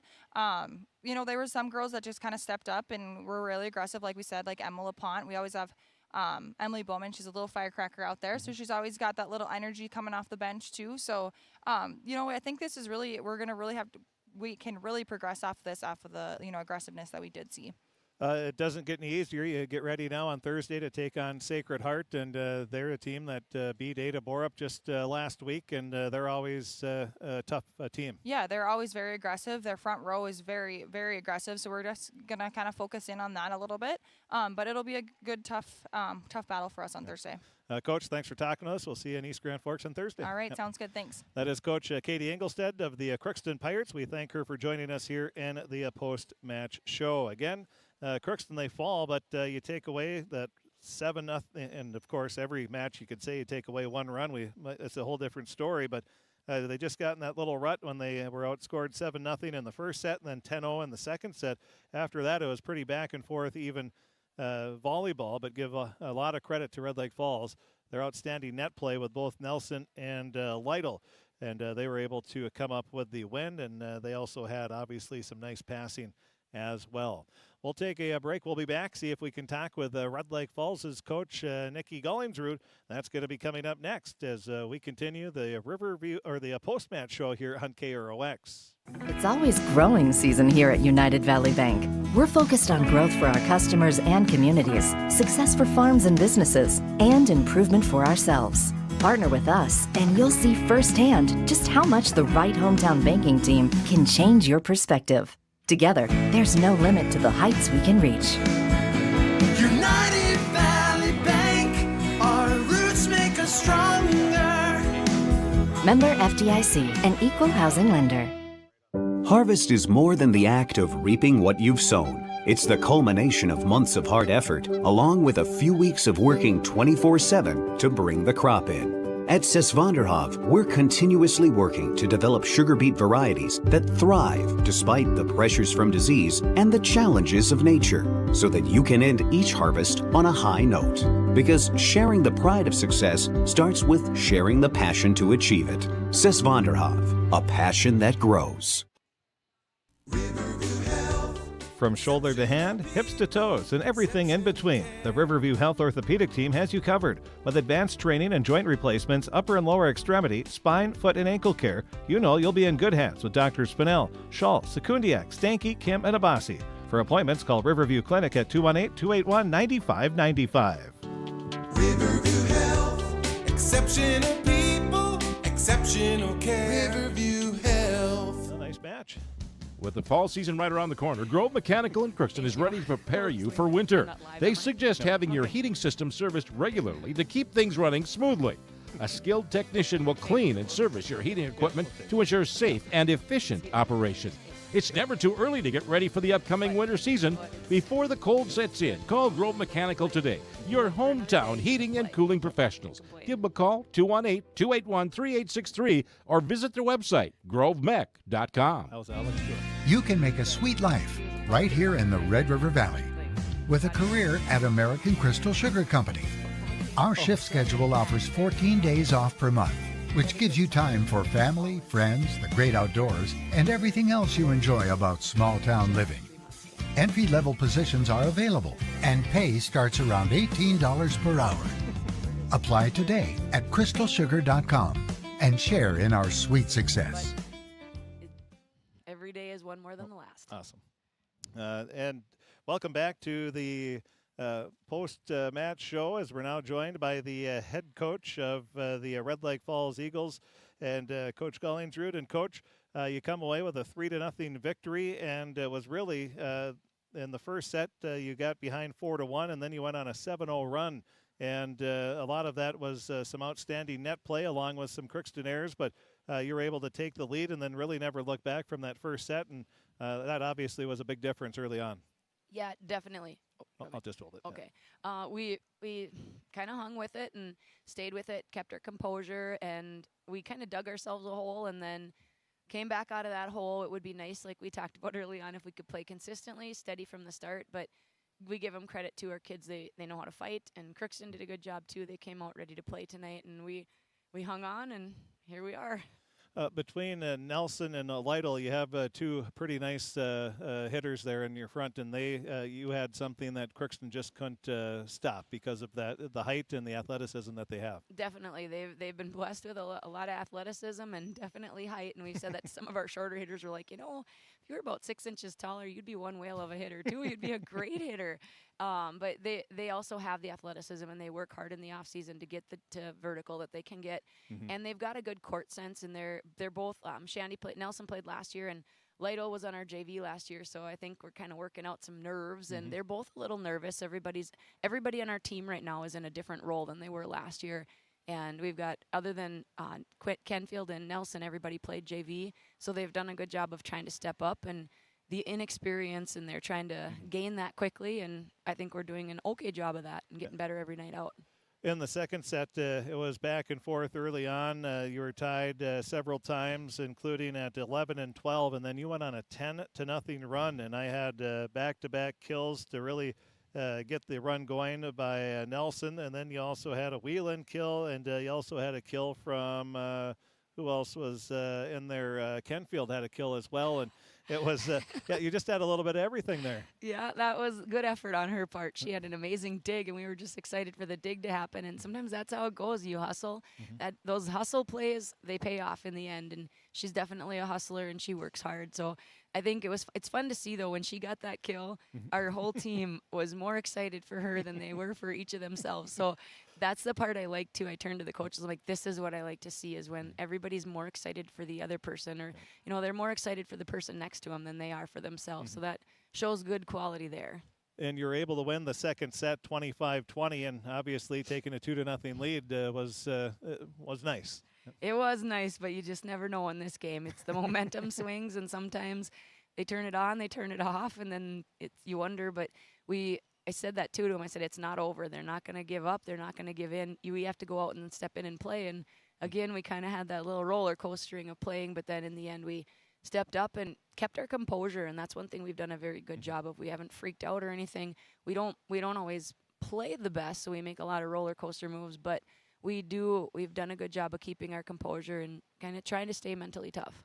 You know, there were some girls that just kind of stepped up and were really aggressive, like we said, like Emma LaPlante. We always have Emily Bowman. She's a little firecracker out there, so she's always got that little energy coming off the bench too. So, you know, I think this is really, we can really progress off of the, you know, aggressiveness that we did see. It doesn't get any easier. You get ready now on Thursday to take on Sacred Heart, and they're a team that beat Ada Borup just last week, and they're always a tough team. Yeah, they're always very aggressive. Their front row is very, very aggressive, so we're just going to kind of focus in on that a little bit. But it'll be a good, tough battle for us on Thursday. Coach, thanks for talking to us. We'll see you in East Grand Forks on Thursday. All right, sounds good. Thanks. That is Coach Katie Engelstead of the Crookston Pirates. We thank her for joining us here in the post-match show. Again, Crookston, they fall, but you take away that 7-0, and of course, every match you could say you take away one run. It's a whole different story, but they just got in that little rut when they were outscored 7-0 in the first set and then 10-0 in the second set. After that, it was pretty back and forth, even volleyball, but give a lot of credit to Red Lake Falls. Their outstanding net play with both Nelson and Lytle, and they were able to come up with the win, and they also had, obviously, some nice passing as well. We'll take a break. We'll be back, see if we can talk with Red Lake Falls' coach, Nikki Gullingsrud. That's going to be coming up next as we continue the Riverview, or the post-match show here on KROX. It's always growing season here at United Valley Bank. We're focused on growth for our customers and communities, success for farms and businesses, and improvement for ourselves. Partner with us, and you'll see firsthand just how much the right hometown banking team can change your perspective. Together, there's no limit to the heights we can reach. United Valley Bank, our roots make us stronger. Member FDIC, an equal housing lender. Harvest is more than the act of reaping what you've sown. It's the culmination of months of hard effort, along with a few weeks of working 24/7 to bring the crop in. At Sesvanderhof, we're continuously working to develop sugar beet varieties that thrive despite the pressures from disease and the challenges of nature, so that you can end each harvest on a high note. Because sharing the pride of success starts with sharing the passion to achieve it. Sesvanderhof, a passion that grows. From shoulder to hand, hips to toes, and everything in between, the Riverview Health Orthopedic Team has you covered. With advanced training and joint replacements, upper and lower extremity, spine, foot, and ankle care, you know you'll be in good hands with Drs. Spinell, Schall, Sekundiak, Stanky, Kim, and Abasi. For appointments, call Riverview Clinic at 218-281-9595. Riverview Health, exceptional people, exceptional care. Riverview Health. A nice match. With the fall season right around the corner, Grove Mechanical in Crookston is ready to prepare you for winter. They suggest having your heating system serviced regularly to keep things running smoothly. A skilled technician will clean and service your heating equipment to ensure safe and efficient operation. It's never too early to get ready for the upcoming winter season. Before the cold sets in, call Grove Mechanical today, your hometown heating and cooling professionals. Give them a call, 218-281-3863, or visit their website, grovemech.com. How's Alex doing? You can make a sweet life right here in the Red River Valley with a career at American Crystal Sugar Company. Our shift schedule offers 14 days off per month, which gives you time for family, friends, the great outdoors, and everything else you enjoy about small-town living. Entry-level positions are available, and pay starts around $18 per hour. Apply today at crystalsugar.com and share in our sweet success. Every day is one more than the last. Awesome. And welcome back to the post-match show, as we're now joined by the head coach of the Red Lake Falls Eagles and Coach Gollingsrud. And Coach, you come away with a 3-0 victory, and it was really in the first set you got behind 4-1, and then you went on a 7-0 run. And a lot of that was some outstanding net play along with some Crookston errors, but you were able to take the lead and then really never look back from that first set, and that obviously was a big difference early on. Yeah, definitely. I'll just hold it. Okay. We kind of hung with it and stayed with it, kept our composure, and we kind of dug ourselves a hole and then came back out of that hole. It would be nice, like we talked about early on, if we could play consistently, steady from the start, but we give them credit to our kids. They know how to fight, and Crookston did a good job too. They came out ready to play tonight, and we hung on, and here we are. Between Nelson and Lytle, you have two pretty nice hitters there in your front, and you had something that Crookston just couldn't stop because of the height and the athleticism that they have. Definitely, they've been blessed with a lot of athleticism and definitely height. And we've said that some of our shorter hitters were like, if you were about 6 inches taller, you'd be one whale of a hitter too. You'd be a great hitter. But they also have the athleticism, and they work hard in the off season to get to vertical that they can get. Mm-hmm. And they've got a good court sense, and they're both Nelson played last year, and Lytle was on our JV last year, so I think we're kind of working out some nerves, and they're both a little nervous. Everybody on our team right now is in a different role than they were last year. And we've got, other than Kenfield and Nelson, everybody played JV, so they've done a good job of trying to step up, and the inexperience, and they're trying to gain that quickly, and I think we're doing an okay job of that and getting better every night out. In the second set, it was back and forth early on. You were tied several times, including at 11 and 12, and then you went on a 10-0 run, and I had back-to-back kills to really get the run going by Nelson, and then you also had a Whelan kill, and you also had a kill from who else was in there? Kenfield had a kill as well, and it was you just had a little bit of everything there. Yeah, that was good effort on her part. She had an amazing dig, and we were just excited for the dig to happen. And sometimes that's how it goes. You hustle. Those hustle plays, they pay off in the end. And she's definitely a hustler, and she works hard. So I think it's fun to see, though, when she got that kill, our whole team was more excited for her than they were for each of themselves. So that's the part I like, too. I turned to the coaches, I'm like, this is what I like to see, is when everybody's more excited for the other person, or, they're more excited for the person next to them than they are for themselves. So that shows good quality there. And you're able to win the second set 25-20, and obviously taking a 2-0 lead was nice. It was nice, but you just never know in this game. It's the momentum swings, and sometimes they turn it on, they turn it off, and then you wonder. But I said that too to them. I said, it's not over. They're not going to give up. They're not going to give in. We have to go out and step in and play. And again, we kind of had that little roller coastering of playing, but then in the end, we stepped up and kept our composure. And that's one thing we've done a very good job of. We haven't freaked out or anything. We don't always play the best, so we make a lot of roller coaster moves, but we've done a good job of keeping our composure and kind of trying to stay mentally tough.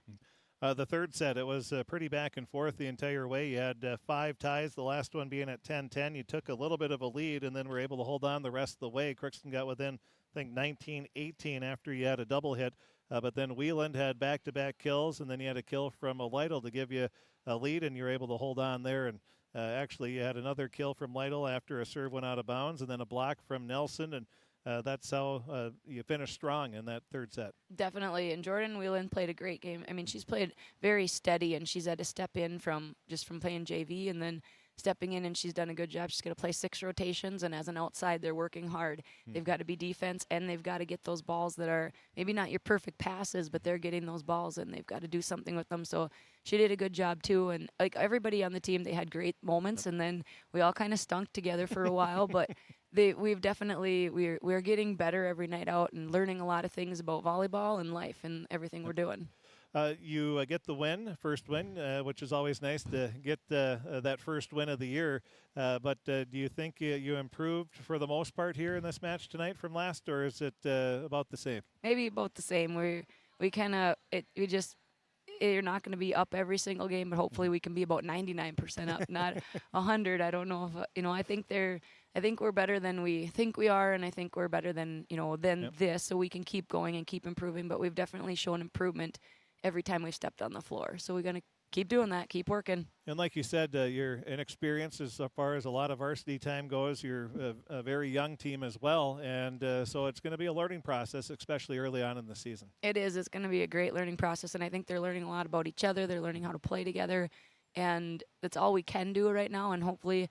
The third set, it was pretty back and forth the entire way. You had 5 ties, the last one being at 10-10. You took a little bit of a lead and then were able to hold on the rest of the way. Crookston got within, I think, 19-18 after you had a double hit. But then Wheeland had back-to-back kills, and then you had a kill from Lytle to give you a lead, and you were able to hold on there. And actually, you had another kill from Lytle after a serve went out of bounds, and then a block from Nelson. And that's how you finish strong in that third set. Definitely. And Jordan Whelan played a great game. I mean, she's played very steady, and she's had to step in from playing JV and then stepping in, and she's done a good job. She's going to play 6 rotations, and as an outside, they're working hard. They've got to be defense, and they've got to get those balls that are maybe not your perfect passes, but they're getting those balls, and they've got to do something with them. So she did a good job, too. And, like, everybody on the team, they had great moments, and then we all kind of stunk together for a while, but we're getting better every night out and learning a lot of things about volleyball and life and everything we're doing. You get the first win, which is always nice to get that first win of the year. But do you think you improved for the most part here in this match tonight from last, or is it about the same? Maybe about the same. You're not going to be up every single game, but hopefully we can be about 99% up, not 100. I don't know if I think we're better than we think we are, and I think we're better than this, so we can keep going and keep improving. But we've definitely shown improvement every time we've stepped on the floor. So we're going to keep doing that, keep working. And like you said, you're inexperienced as far as a lot of varsity time goes. You're a very young team as well, and so it's going to be a learning process, especially early on in the season. It is. It's going to be a great learning process, and I think they're learning a lot about each other. They're learning how to play together, and that's all we can do right now. And hopefully,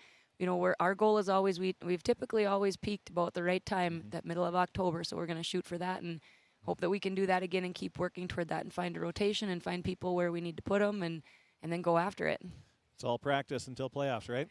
our goal is always we've typically always peaked about the right time, that middle of October. So we're going to shoot for that and hope that we can do that again and keep working toward that and find a rotation and find people where we need to put them and then go after it. It's all practice until playoffs, right?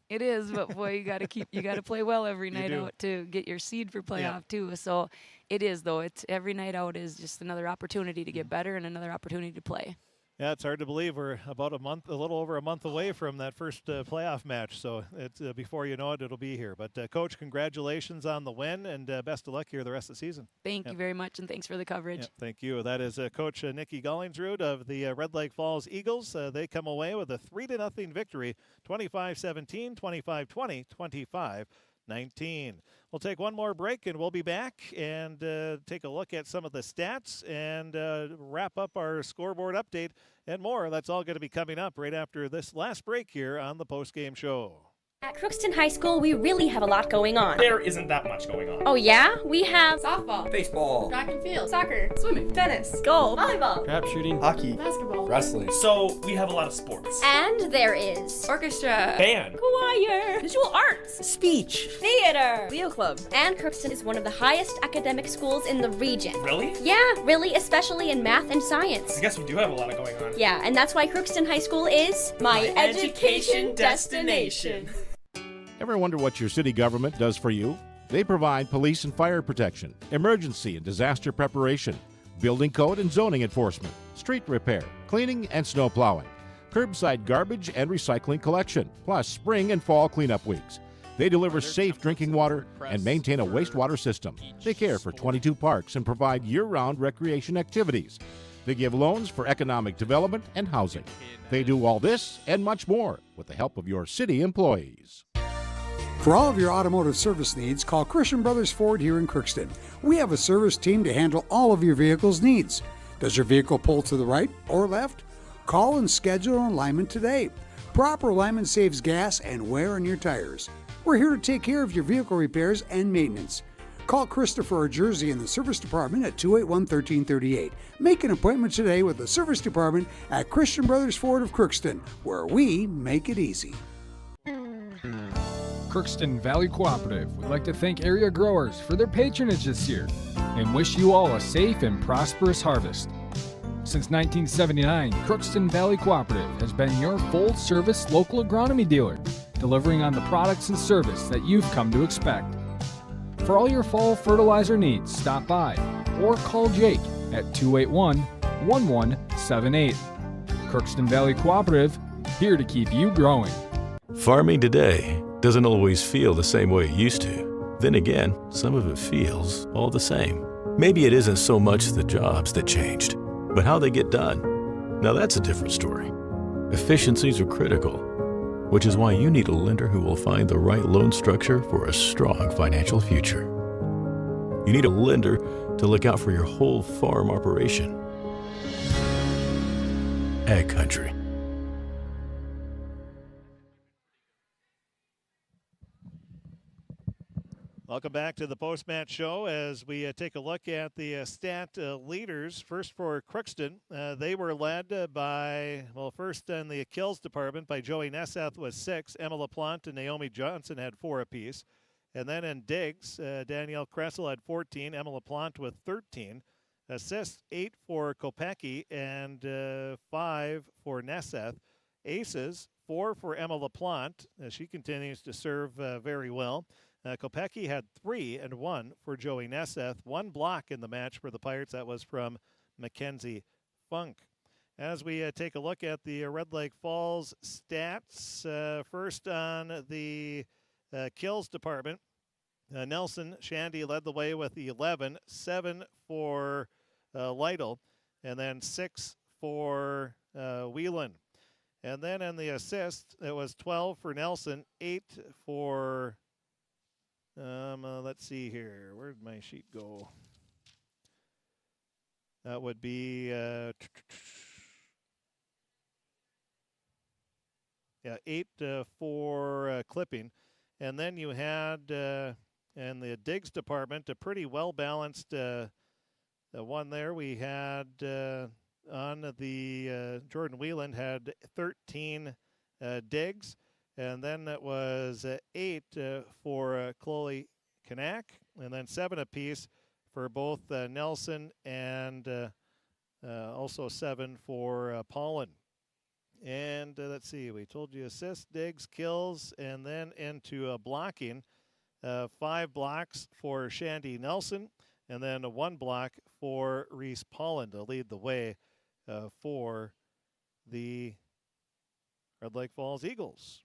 It is, but boy, you got to play well every night out to get your seed for playoff too. So it is, though. It's every night out is just another opportunity to get better and another opportunity to play. Yeah, it's hard to believe we're about a little over a month away from that first playoff match. So it's before you know it, it'll be here. But Coach, congratulations on the win, and best of luck here the rest of the season. Thank you very much, and thanks for the coverage. Yeah, thank you. That is Coach Nikki Gollingsrud of the Red Lake Falls Eagles. They come away with a 3-0 victory, 25-17, 25-20, 25-19. We'll take one more break, and we'll be back and take a look at some of the stats and wrap up our scoreboard update and more. That's all going to be coming up right after this last break here on the postgame show. At Crookston High School, we really have a lot going on. There isn't that much going on. Oh yeah? We have softball, baseball, track and field, soccer, swimming, tennis, golf, volleyball, trap shooting, hockey, basketball, wrestling. So we have a lot of sports. And there is orchestra, band, choir, visual arts, speech, theater, Leo Club. And Crookston is one of the highest academic schools in the region. Really? Yeah, really, especially in math and science. I guess we do have a lot going on. Yeah, and that's why Crookston High School is my education destination. Ever wonder what your city government does for you? They provide police and fire protection, emergency and disaster preparation, building code and zoning enforcement, street repair, cleaning and snow plowing, curbside garbage and recycling collection, plus spring and fall cleanup weeks. They deliver safe drinking water and maintain a wastewater system. They care for 22 parks and provide year-round recreation activities. They give loans for economic development and housing. They do all this and much more with the help of your city employees. For all of your automotive service needs, call Christian Brothers Ford here in Crookston. We have a service team to handle all of your vehicle's needs. Does your vehicle pull to the right or left? Call and schedule an alignment today. Proper alignment saves gas and wear on your tires. We're here to take care of your vehicle repairs and maintenance. Call Christopher or Jersey in the service department at 281-1338. Make an appointment today with the service department at Christian Brothers Ford of Crookston, where we make it easy. Crookston Valley Cooperative would like to thank area growers for their patronage this year and wish you all a safe and prosperous harvest. Since 1979, Crookston Valley Cooperative has been your full-service local agronomy dealer, delivering on the products and service that you've come to expect. For all your fall fertilizer needs, stop by or call Jake at 281-1178. Crookston Valley Cooperative, here to keep you growing. Farming today doesn't always feel the same way it used to. Then again, some of it feels all the same. Maybe it isn't so much the jobs that changed, but how they get done. Now that's a different story. Efficiencies are critical, which is why you need a lender who will find the right loan structure for a strong financial future. You need a lender to look out for your whole farm operation. Ag Country. Welcome back to the post-match show as we take a look at the stat leaders. First for Crookston, they were led by, first in the kills department by Joey Nesseth with 6. Emma LaPlante and Naomi Johnson had 4 apiece. And then in digs, Danielle Kressel had 14, Emma LaPlante with 13. Assists, 8 for Kopecky and 5 for Nesseth. Aces, 4 for Emma LaPlante. She continues to serve very well. Kopecky had 3 and 1 for Joey Nesseth. 1 block in the match for the Pirates. That was from Mackenzie Funk. As we take a look at the Red Lake Falls stats, first on the kills department, Nelson Shandy led the way with 11, 7 for Lytle, and then 6 for Whelan. And then in the assist, it was 12 for Nelson, 8 for... let's see here. Where did my sheet go? That would be 8 for Clipping. And then you had in the digs department a pretty well-balanced one there. We had on the Jordan Whelan had 13 digs. And then it was 8 for Chloe Kanak, and then 7 apiece for both Nelson and also 7 for Paulin. And let's see, we told you assists, digs, kills, and then into blocking. 5 blocks for Shandy Nelson, and then 1 block for Reese Paulin to lead the way for the Red Lake Falls Eagles.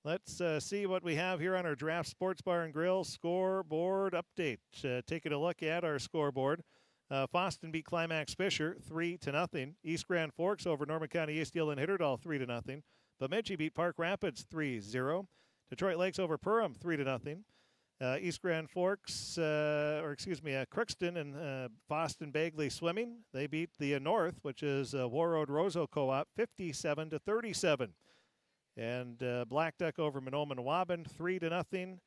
Let's see what we have here on our Draft Sports Bar and Grill scoreboard update. Taking a look at our scoreboard. Foston beat Climax Fisher 3-0. East Grand Forks over Norman County Eastdale and Hitterdall 3-0. Bemidji beat Park Rapids 3-0. Detroit Lakes over Perham 3-0. East Grand Forks, Crookston and Foston Bagley Swimming. They beat the North, which is Warroad Roseau Co-op 57-37. And Black Duck over Monoman Waban 3-0.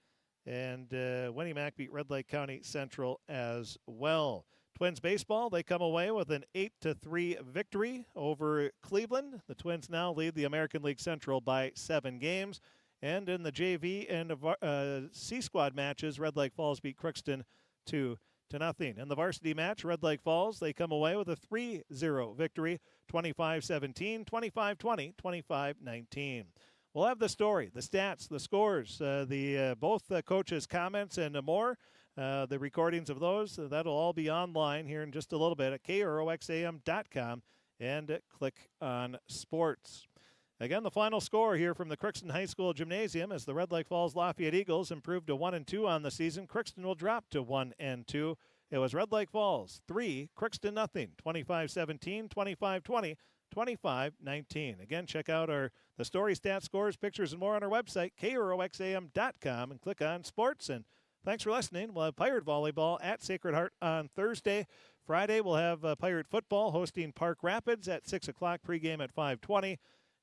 And Winnie-Mac beat Red Lake County Central as well. Twins baseball, they come away with an 8-3 victory over Cleveland. The Twins now lead the American League Central by 7 games. And in the JV and C squad matches, Red Lake Falls beat Crookston 2-0. In the varsity match, Red Lake Falls, they come away with a 3-0 victory, 25-17, 25-20, 25-19. We'll have the story, the stats, the scores, both coaches' comments and more. The recordings of those, that'll all be online here in just a little bit at KROXAM.com and click on sports. Again, the final score here from the Crookston High School Gymnasium as the Red Lake Falls Lafayette Eagles improved to 1-2 on the season. Crookston will drop to 1-2. It was Red Lake Falls 3, Crookston nothing, 25-17, 25-20, 25-19. Again, check out the story, stats, scores, pictures, and more on our website, KROXAM.com, and click on sports. And thanks for listening. We'll have Pirate Volleyball at Sacred Heart on Thursday. Friday, we'll have Pirate Football hosting Park Rapids at 6 o'clock, pregame at 5:20.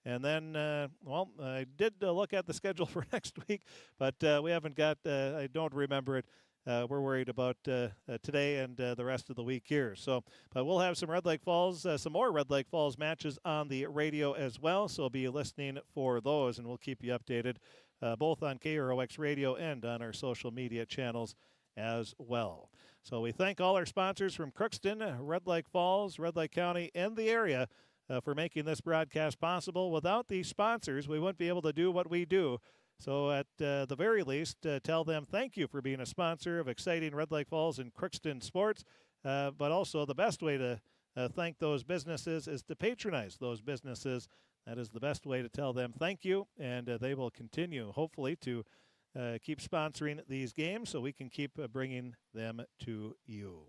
And then, I did look at the schedule for next week, but we haven't got, I don't remember it. We're worried about today and the rest of the week here. So, but we'll have some some more Red Lake Falls matches on the radio as well. So be listening for those, and we'll keep you updated both on KROX Radio and on our social media channels as well. So we thank all our sponsors from Crookston, Red Lake Falls, Red Lake County, and the area for making this broadcast possible. Without these sponsors, we wouldn't be able to do what we do. So at the very least, tell them thank you for being a sponsor of exciting Red Lake Falls and Crookston sports. But also the best way to thank those businesses is to patronize those businesses. That is the best way to tell them thank you, and they will continue, hopefully, to keep sponsoring these games so we can keep bringing them to you.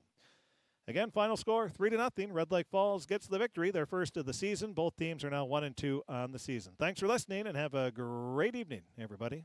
Again, final score, 3-0. Red Lake Falls gets the victory, their first of the season. Both teams are now 1-2 on the season. Thanks for listening, and have a great evening, everybody.